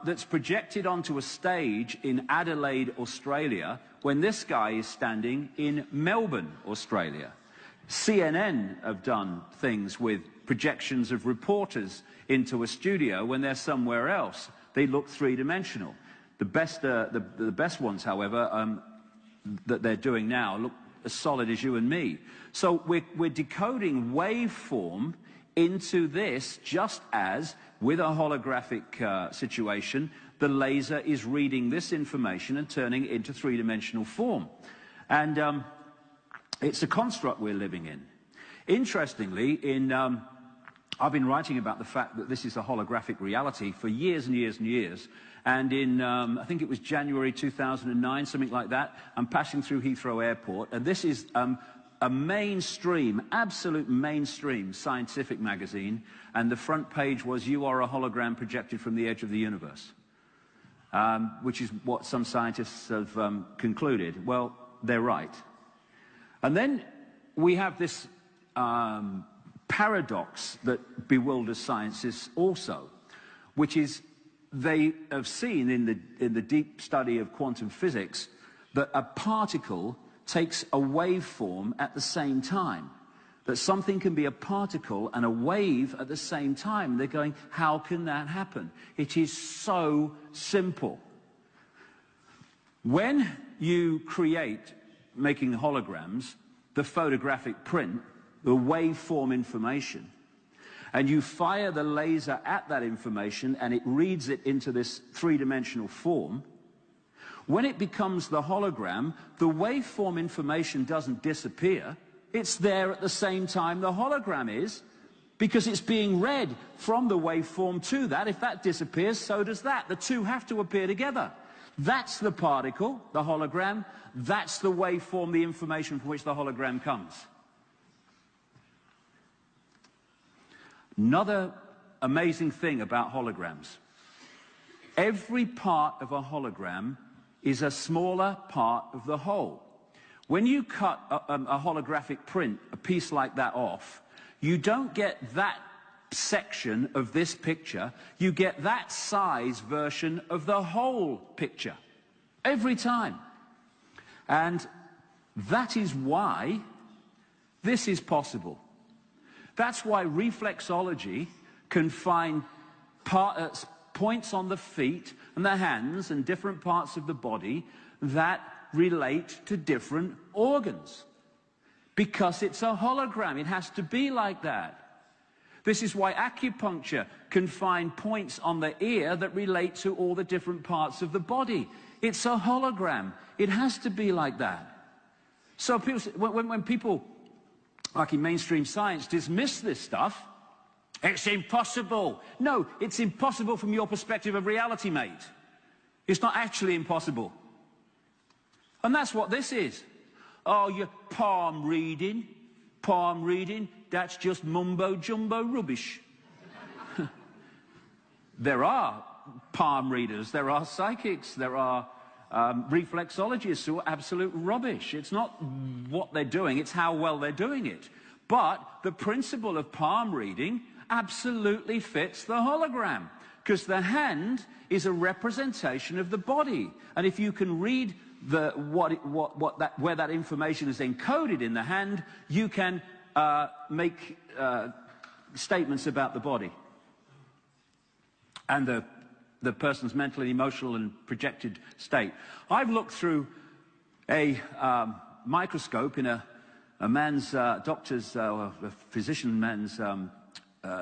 that's projected onto a stage in Adelaide, Australia, when this guy is standing in Melbourne, Australia. CNN have done things with projections of reporters into a studio when they're somewhere else. They look three-dimensional. The best ones, however, that they're doing now look as solid as you and me. So we're decoding waveform into this, just as with a holographic situation, the laser is reading this information and turning it into three-dimensional form. And it's a construct we're living in. Interestingly, I've been writing about the fact that this is a holographic reality for years and years and years. And in, I think it was January 2009, something like that, I'm passing through Heathrow Airport, and this is a mainstream, absolute mainstream scientific magazine, and the front page was, "You are a hologram projected from the edge of the universe," which is what some scientists have concluded. Well, they're right. And then we have this paradox that bewilders scientists also, which is they have seen in the deep study of quantum physics that a particle takes a waveform at the same time. That something can be a particle and a wave at the same time. They're going, how can that happen? It is so simple. When you create, making holograms, the photographic print, the waveform information, and you fire the laser at that information and it reads it into this three-dimensional form, when it becomes the hologram, the waveform information doesn't disappear. It's there at the same time the hologram is, because it's being read from the waveform to that. If that disappears, so does that. The two have to appear together. That's the particle, the hologram. That's the waveform, the information from which the hologram comes. Another amazing thing about holograms. Every part of a hologram is a smaller part of the whole. When you cut a holographic print, a piece like that off, you don't get that section of this picture, you get that size version of the whole picture. Every time. And that is why this is possible. That's why reflexology can find points on the feet and the hands and different parts of the body that relate to different organs. Because it's a hologram. It has to be like that. This is why acupuncture can find points on the ear that relate to all the different parts of the body. It's a hologram. It has to be like that. So people, when people, like in mainstream science, dismiss this stuff, it's impossible. No, it's impossible from your perspective of reality, mate. It's not actually impossible. And that's what this is. Oh, you're palm reading, that's just mumbo-jumbo rubbish. There are palm readers, there are psychics, there are reflexologists who are absolute rubbish. It's not what they're doing, it's how well they're doing it. But the principle of palm reading absolutely fits the hologram, because the hand is a representation of the body. And if you can read where that information is encoded in the hand, you can make statements about the body and the person's mental and emotional and projected state. I've looked through a microscope in a man's doctor's, a physician man's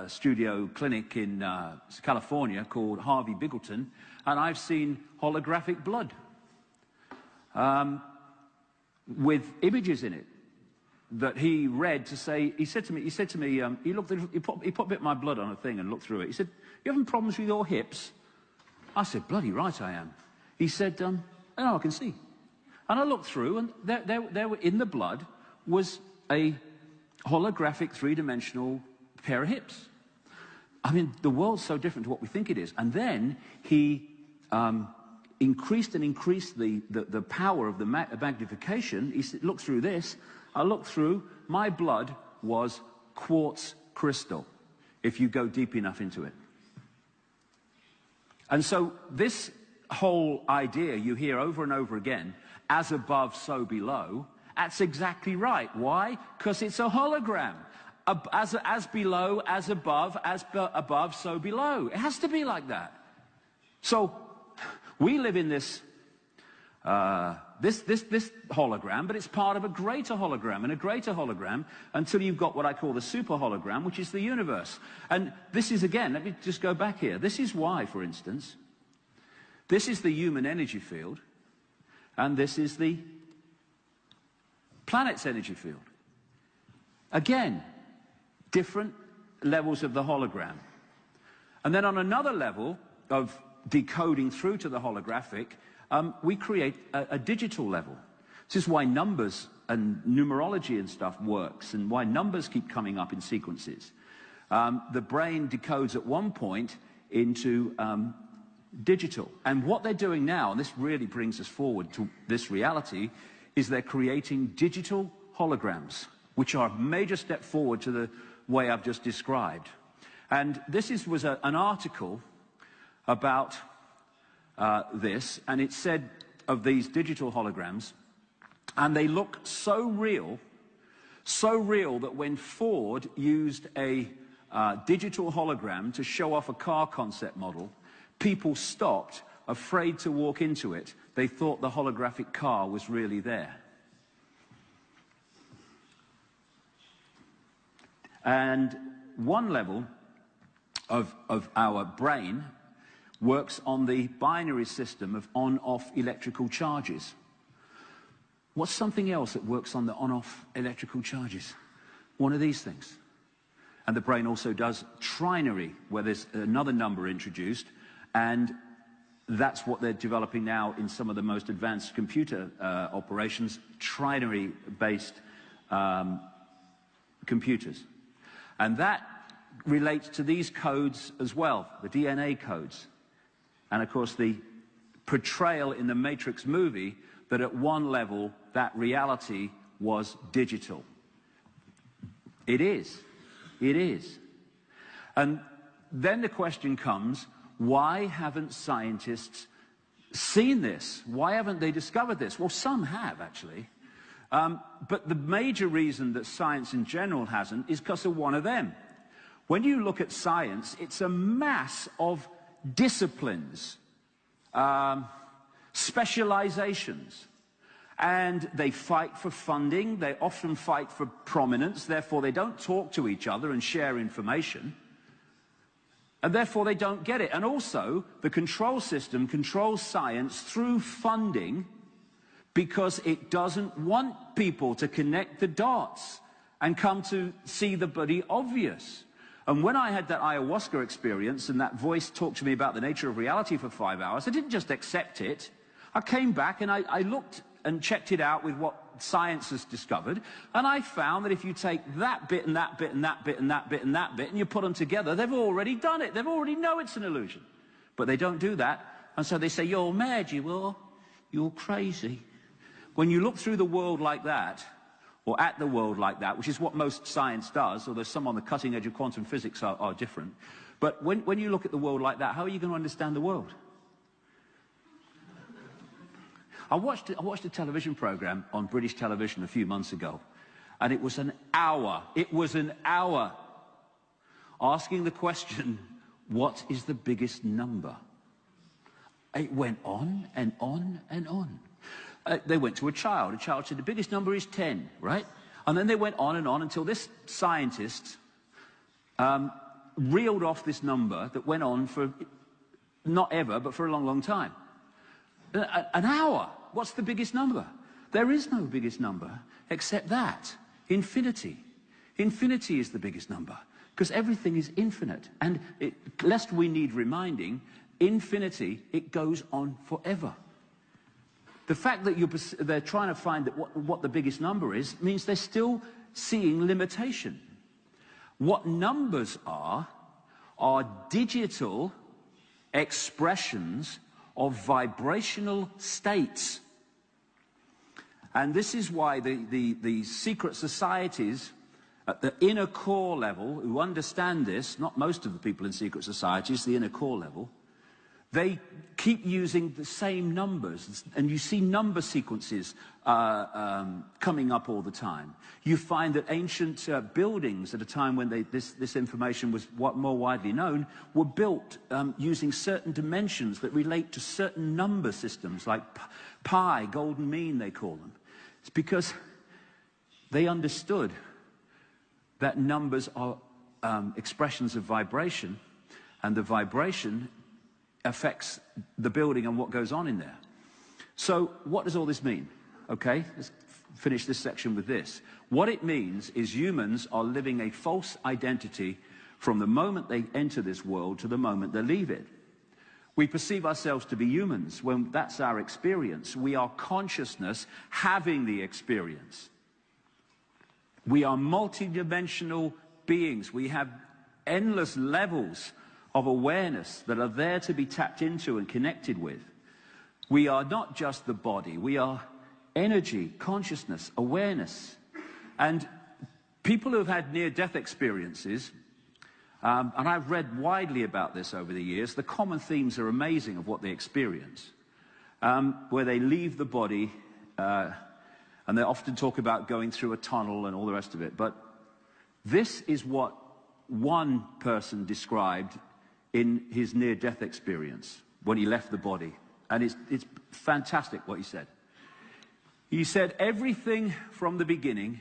studio clinic in California called Harvey Biggleton, and I've seen holographic blood with images in it that he read to say, he said to me, he put a bit of my blood on a thing and looked through it. He said, "You having problems with your hips?" I said, "Bloody right I am." He said, "Oh, I can see." And I looked through, and there were in the blood was a holographic three-dimensional pair of hips. I mean, the world's so different to what we think it is. And then he increased the power of the magnification. He said, "Look through this." I looked through, my blood was quartz crystal, if you go deep enough into it. And so this whole idea you hear over and over again, as above, so below, that's exactly right. Why? Because it's a hologram. as below, as above, above, so below. It has to be like that. So we live in this hologram, but it's part of a greater hologram and a greater hologram until you've got what I call the super hologram, which is the universe. And this is, again, let me just go back here. This is why, for instance, this is the human energy field, and this is the planet's energy field. Again, different levels of the hologram. And then on another level of decoding through to the holographic, we create a digital level. This is why numbers and numerology and stuff works, and why numbers keep coming up in sequences. The brain decodes at one point into digital. And what they're doing now, and this really brings us forward to this reality, is they're creating digital holograms, which are a major step forward to the way I've just described. And this was an article about this, and it said of these digital holograms, and they look so real that when Ford used a digital hologram to show off a car concept model, people stopped, afraid to walk into it. They thought the holographic car was really there. And one level of our brain works on the binary system of on-off electrical charges. What's something else that works on the on-off electrical charges? One of these things. And the brain also does trinary, where there's another number introduced, and that's what they're developing now in some of the most advanced computer operations, trinary-based computers. And that relates to these codes as well, the DNA codes. And of course, the portrayal in the Matrix movie that at one level, that reality was digital. It is. It is. And then the question comes, why haven't scientists seen this? Why haven't they discovered this? Well, some have, actually. But the major reason that science in general hasn't is because of one of them. When you look at science, it's a mass of disciplines, specializations, and they fight for funding. They often fight for prominence. Therefore, they don't talk to each other and share information. And therefore, they don't get it. And also, the control system controls science through funding, because it doesn't want people to connect the dots and come to see the bloody obvious. And when I had that ayahuasca experience and that voice talked to me about the nature of reality for 5 hours, I didn't just accept it. I came back and I looked and checked it out with what science has discovered, and I found that if you take that bit and that bit and that bit and that bit and that bit and you put them together, they've already done it. They already know it's an illusion. But they don't do that, and so they say, you're mad, you are. You're crazy. When you look through the world like that, or at the world like that, which is what most science does, although some on the cutting edge of quantum physics are different, but when you look at the world like that, how are you going to understand the world? I watched a television program on British television a few months ago, and it was an hour asking the question, what is the biggest number? It went on and on and on. They went to a child. A child said, the biggest number is 10, right? And then they went on and on until this scientist reeled off this number that went on for, not ever, but for a long, long time. An hour. What's the biggest number? There is no biggest number except that. Infinity. Infinity is the biggest number, because everything is infinite. And lest we need reminding, infinity, it goes on forever. The fact that they're trying to find that what the biggest number is means they're still seeing limitation. What numbers are digital expressions of vibrational states. And this is why the secret societies at the inner core level, who understand this, not most of the people in secret societies, the inner core level, They keep using the same numbers, and you see number sequences coming up all the time. You find that ancient buildings at a time when this information was more widely known were built using certain dimensions that relate to certain number systems, like pi, golden mean they call them. It's because they understood that numbers are expressions of vibration, and the vibration affects the building and what goes on in there. So what does all this mean? Okay, let's finish this section with this. What it means is humans are living a false identity from the moment they enter this world to the moment they leave it. We perceive ourselves to be humans when that's our experience. We are consciousness having the experience. We are multidimensional beings. We have endless levels of awareness that are there to be tapped into and connected with. We are not just the body. We are energy, consciousness, awareness. And people who have had near-death experiences, and I've read widely about this over the years, the common themes are amazing of what they experience, where they leave the body, and they often talk about going through a tunnel and all the rest of it. But this is what one person described in his near-death experience when he left the body. And it's fantastic what he said. He said, everything from the beginning,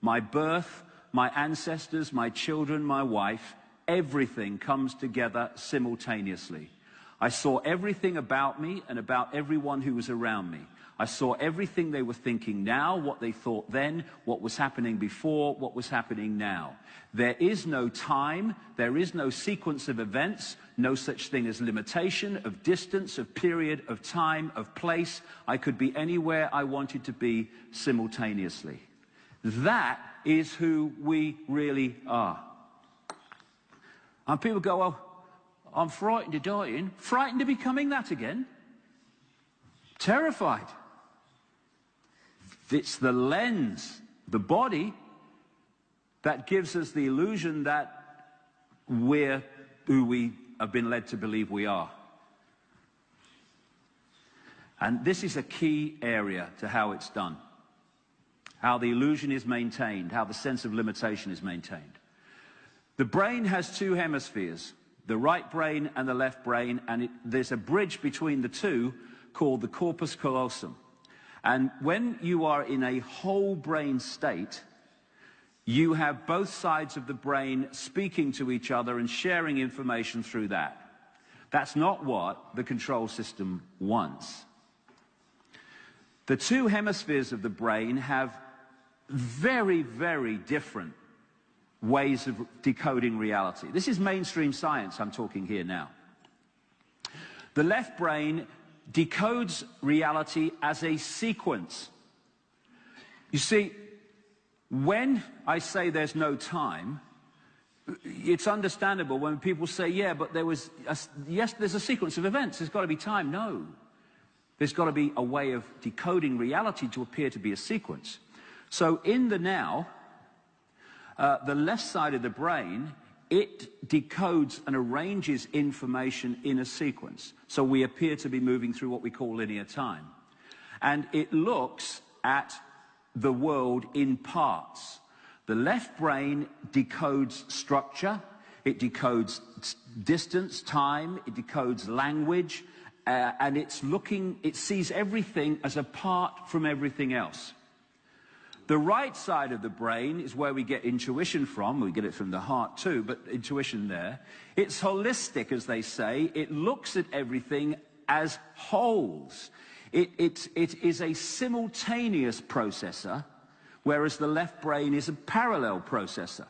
my birth, my ancestors, my children, my wife, everything comes together simultaneously. I saw everything about me and about everyone who was around me. I saw everything they were thinking now, what they thought then, what was happening before, what was happening now. There is no time, there is no sequence of events, no such thing as limitation, of distance, of period, of time, of place. I could be anywhere I wanted to be simultaneously. That is who we really are. And people go, oh, I'm frightened of dying. Frightened of becoming that again? Terrified. It's the lens, the body, that gives us the illusion that we're who we have been led to believe we are. And this is a key area to how it's done. How the illusion is maintained, how the sense of limitation is maintained. The brain has two hemispheres, the right brain and the left brain, and there's a bridge between the two called the corpus callosum. And when you are in a whole brain state, you have both sides of the brain speaking to each other and sharing information through that. That's not what the control system wants. The two hemispheres of the brain have very, very different ways of decoding reality. This is mainstream science I'm talking here now. The left brain decodes reality as a sequence. You see, when I say there's no time, it's understandable when people say, yeah, but there's a sequence of events. There's got to be time. No. There's got to be a way of decoding reality to appear to be a sequence. So in the now, the left side of the brain, it decodes and arranges information in a sequence. So we appear to be moving through what we call linear time. And it looks at the world in parts. The left brain decodes structure, it decodes distance, time, it decodes language, and it sees everything as a part from everything else. The right side of the brain is where we get intuition from. We get it from the heart too, but intuition there. It's holistic, as they say. It looks at everything as wholes. It is a simultaneous processor, whereas the left brain is a parallel processor.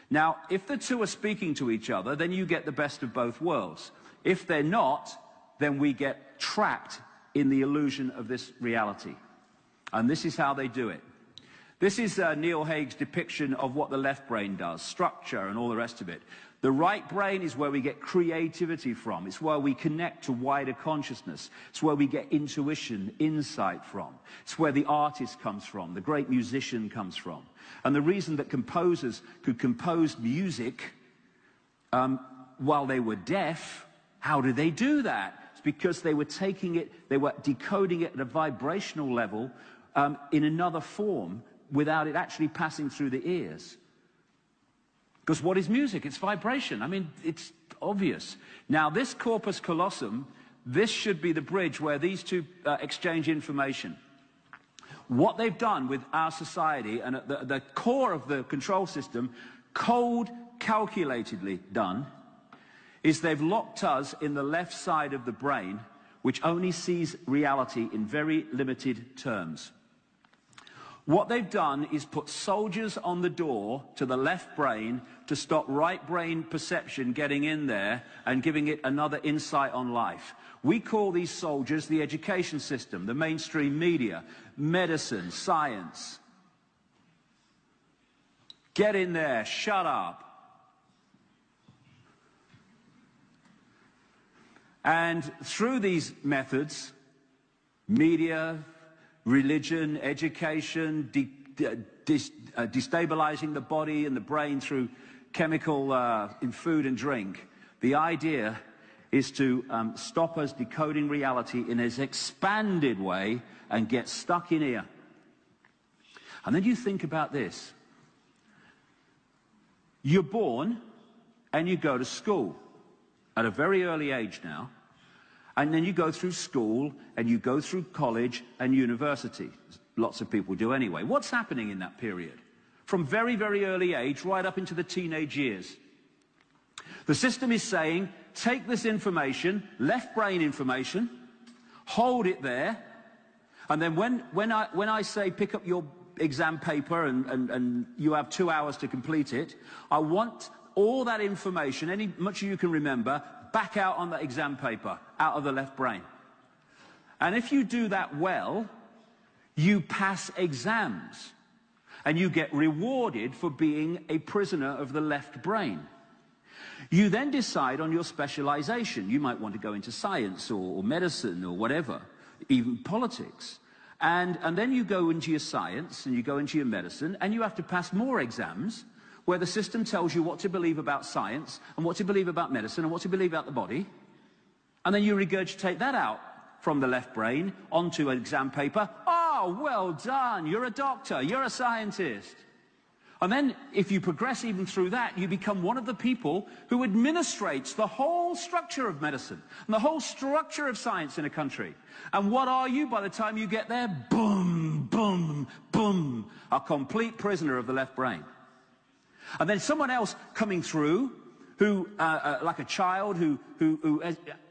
Now, if the two are speaking to each other, then you get the best of both worlds. If they're not, then we get trapped in the illusion of this reality. And this is how they do it. This is Neil Haig's depiction of what the left brain does, structure and all the rest of it. The right brain is where we get creativity from. It's where we connect to wider consciousness. It's where we get intuition, insight from. It's where the artist comes from, the great musician comes from. And the reason that composers could compose music while they were deaf How did they do that? It's because they were taking it, they were decoding it at a vibrational level in another form without it actually passing through the ears. Because what is music? It's vibration. I mean, it's obvious. Now, this corpus callosum, this should be the bridge where these two exchange information. What they've done with our society, and at the core of the control system, cold, calculatedly done, is they've locked us in the left side of the brain, which only sees reality in very limited terms. What they've done is put soldiers on the door to the left brain to stop right brain perception getting in there and giving it another insight on life. We call these soldiers the education system, the mainstream media, medicine, science. Get in there, shut up. And through these methods, media, religion, education, destabilizing the body and the brain through chemical in food and drink, the idea is to stop us decoding reality in an expanded way and get stuck in here. And then you think about this. You're born and you go to school at a very early age now. And then you go through school, and you go through college and university. Lots of people do anyway. What's happening in that period? From very, very early age, right up into the teenage years. The system is saying, take this information, left brain information, hold it there, and then when I say pick up your exam paper and you have 2 hours to complete it, I want all that information, any much you can remember, back out on the exam paper, out of the left brain. And if you do that well, you pass exams. And you get rewarded for being a prisoner of the left brain. You then decide on your specialization. You might want to go into science or medicine or whatever, even politics. And then you go into your science and you go into your medicine and you have to pass more exams, where the system tells you what to believe about science and what to believe about medicine and what to believe about the body. And then you regurgitate that out from the left brain onto an exam paper. Oh, well done. You're a doctor. You're a scientist. And then if you progress even through that, you become one of the people who administrates the whole structure of medicine and the whole structure of science in a country. And what are you by the time you get there? Boom, boom, boom. A complete prisoner of the left brain. And then someone else coming through, who, like a child who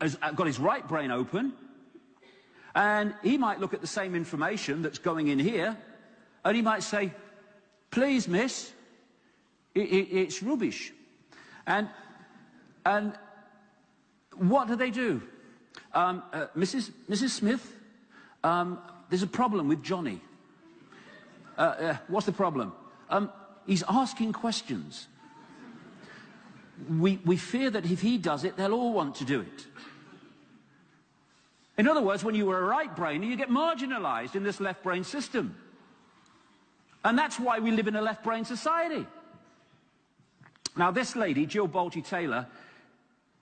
has got his right brain open, and he might look at the same information that's going in here, and he might say, please, miss, it's rubbish. And what do they do? Mrs. Smith, there's a problem with Johnny. What's the problem? He's asking questions. We fear that if he does it, they'll all want to do it. In other words, when you were a right brainer, you get marginalized in this left brain system. And that's why we live in a left brain society. Now, this lady, Jill Bolte Taylor,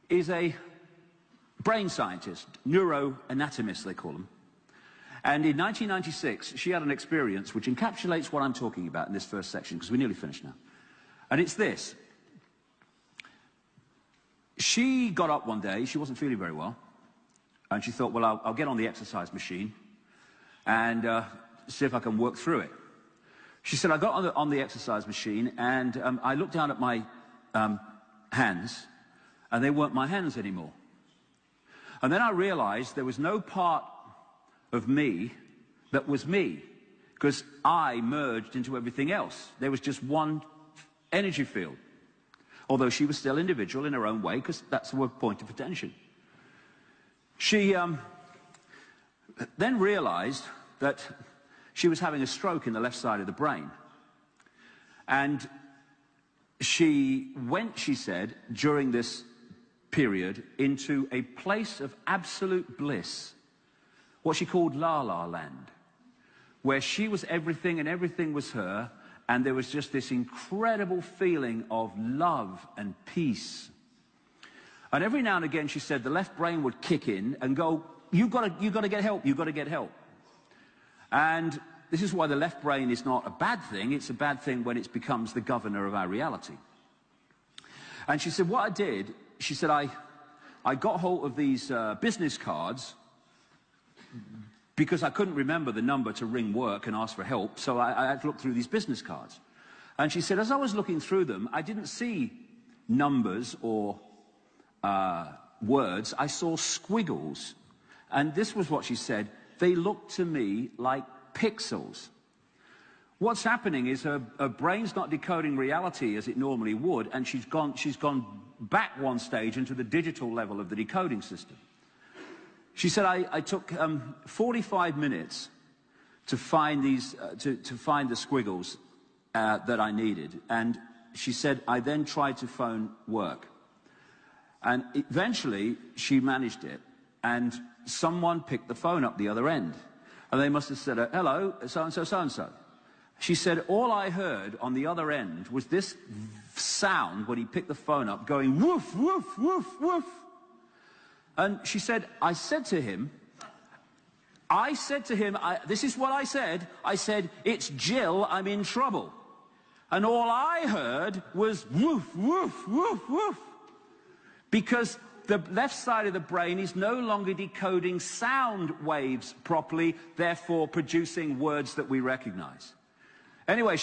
is a brain scientist, neuroanatomist, they call them. And in 1996, she had an experience which encapsulates what I'm talking about in this first section, because we're nearly finished now. And it's this. She got up one day, she wasn't feeling very well, and she thought, well, I'll get on the exercise machine and see if I can work through it. She said, I got on the exercise machine, and I looked down at my hands, and they weren't my hands anymore. And then I realized there was no part of me that was me, because I merged into everything else. There was just one energy field, although she was still individual in her own way, because that's her point of attention. She then realized that she was having a stroke in the left side of the brain. And she went, she said, during this period, into a place of absolute bliss, what she called La La Land, where she was everything and everything was her, and there was just this incredible feeling of love and peace. And every now and again, she said, the left brain would kick in and go, you've got to get help, you've got to get help. And this is why the left brain is not a bad thing. It's a bad thing when it becomes the governor of our reality. And she said, what I did, she said, I got hold of these business cards because I couldn't remember the number to ring work and ask for help, so I had to look through these business cards. And she said, as I was looking through them, I didn't see numbers or words. I saw squiggles. And this was what she said. They looked to me like pixels. What's happening is her brain's not decoding reality as it normally would, and she's gone back one stage into the digital level of the decoding system. She said, I took 45 minutes to find these, to find the squiggles that I needed. And she said, I then tried to phone work. And eventually, she managed it. And someone picked the phone up the other end. And they must have said, hello, so-and-so, so-and-so. She said, all I heard on the other end was this sound when he picked the phone up going woof, woof, woof, woof. And she said, I said to him, this is what I said, it's Jill, I'm in trouble. And all I heard was woof, woof, woof, woof. Because the left side of the brain is no longer decoding sound waves properly, therefore producing words that we recognize. Anyway,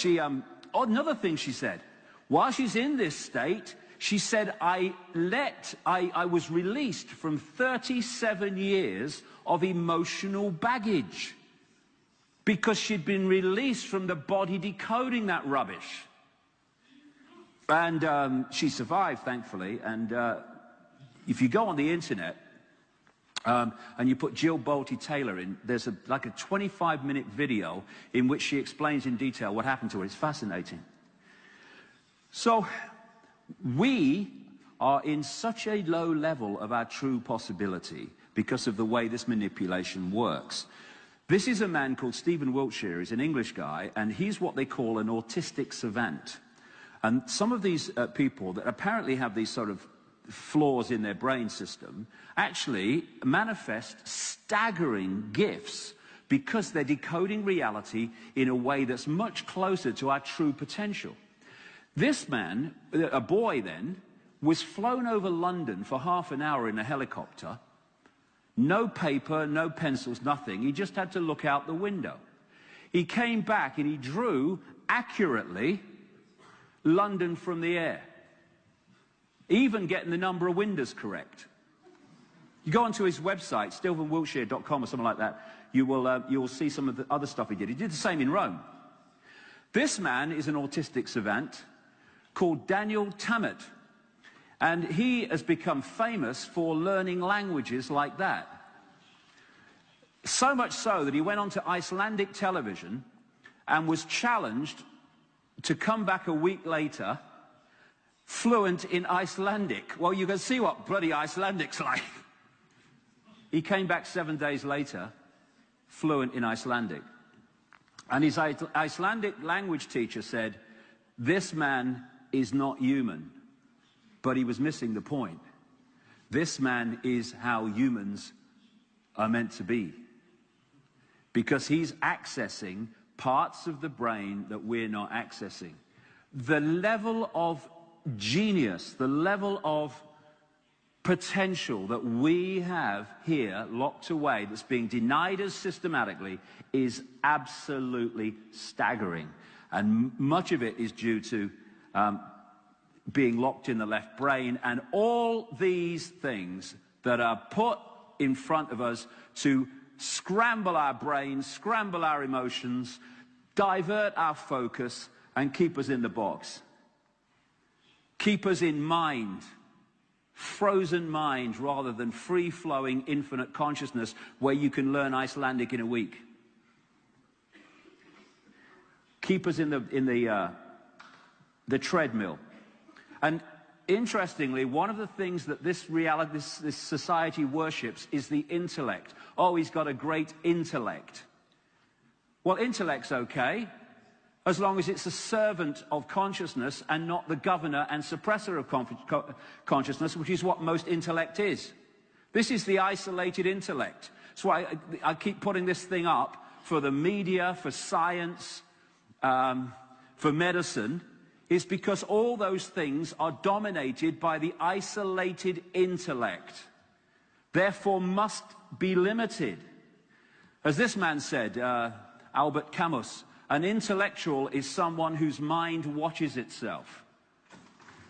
another thing she said, while she's in this state, she said, I was released from 37 years of emotional baggage because she'd been released from the body decoding that rubbish. And she survived, thankfully. And if you go on the internet and you put Jill Bolte Taylor in, there's like a 25-minute video in which she explains in detail what happened to her. It's fascinating. So we are in such a low level of our true possibility because of the way this manipulation works. This is a man called Stephen Wiltshire. He's an English guy, and he's what they call an autistic savant. And some of these people that apparently have these sort of flaws in their brain system actually manifest staggering gifts because they're decoding reality in a way that's much closer to our true potential. This man, a boy then, was flown over London for half an hour in a helicopter. No paper, no pencils, nothing. He just had to look out the window. He came back and he drew accurately London from the air, even getting the number of windows correct. You go onto his website, stephenwiltshire.com or something like that, you will see some of the other stuff he did. He did the same in Rome. This man is an autistic savant called Daniel Tammet, and he has become famous for learning languages like that. So much so that he went on to Icelandic television and was challenged to come back a week later fluent in Icelandic. Well, you can see what bloody Icelandic's like. He came back 7 days later fluent in Icelandic. And his Icelandic language teacher said, this man is not human. But he was missing the point. This man is how humans are meant to be. Because he's accessing parts of the brain that we're not accessing. The level of genius, the level of potential that we have here locked away, that's being denied us systematically, is absolutely staggering. And much of it is due to being locked in the left brain, and all these things that are put in front of us to scramble our brains, scramble our emotions, divert our focus, and keep us in the box. Keep us in mind, frozen mind, rather than free-flowing infinite consciousness where you can learn Icelandic in a week. Keep us in the treadmill. And interestingly, one of the things that this society worships is the intellect. Oh, he's got a great intellect. Well, intellect's okay, as long as it's a servant of consciousness and not the governor and suppressor of consciousness, which is what most intellect is. This is the isolated intellect. That's why I keep putting this thing up for the media, for science, for medicine, is because all those things are dominated by the isolated intellect, therefore must be limited. As this man said, Albert Camus, an intellectual is someone whose mind watches itself.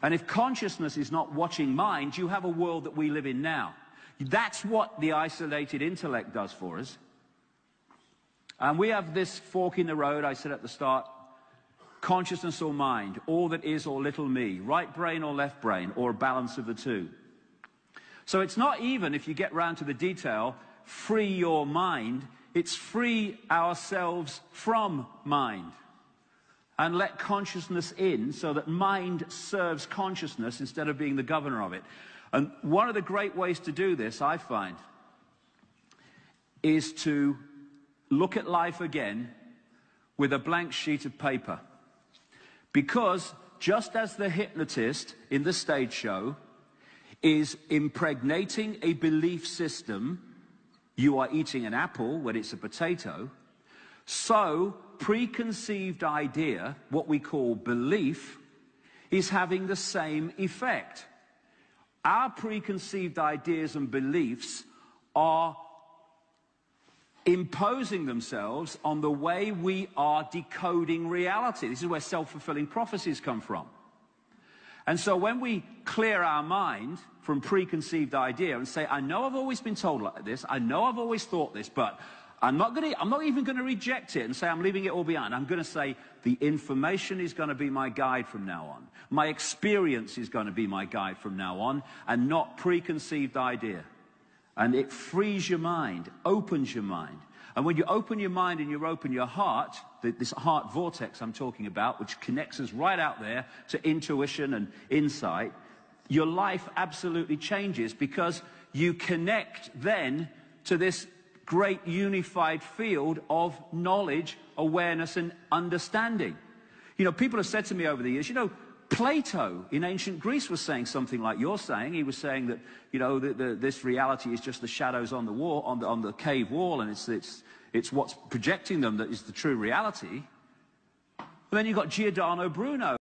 And if consciousness is not watching mind, you have a world that we live in now. That's what the isolated intellect does for us. And we have this fork in the road, I said at the start, consciousness or mind, all that is or little me, right brain or left brain, or a balance of the two. So it's not even, if you get round to the detail, free your mind, it's free ourselves from mind. And let consciousness in so that mind serves consciousness instead of being the governor of it. And one of the great ways to do this, I find, is to look at life again with a blank sheet of paper. Because just as the hypnotist in the stage show is impregnating a belief system, you are eating an apple when it's a potato, so preconceived idea, what we call belief, is having the same effect. Our preconceived ideas and beliefs are imposing themselves on the way we are decoding reality. This is where self-fulfilling prophecies come from. And so when we clear our mind from preconceived idea and say, I know I've always been told like this, I know I've always thought this, but I'm not even going to reject it and say I'm leaving it all behind. I'm going to say the information is going to be my guide from now on. My experience is going to be my guide from now on, and not preconceived idea. And it frees your mind, opens your mind. And when you open your mind and you open your heart, this heart vortex I'm talking about, which connects us right out there to intuition and insight, your life absolutely changes because you connect then to this great unified field of knowledge, awareness, and understanding. You know, people have said to me over the years, you know, Plato in ancient Greece was saying something like you're saying. He was saying that, you know, this reality is just the shadows on the wall, on the cave wall, and it's what's projecting them that is the true reality. But then you've got Giordano Bruno.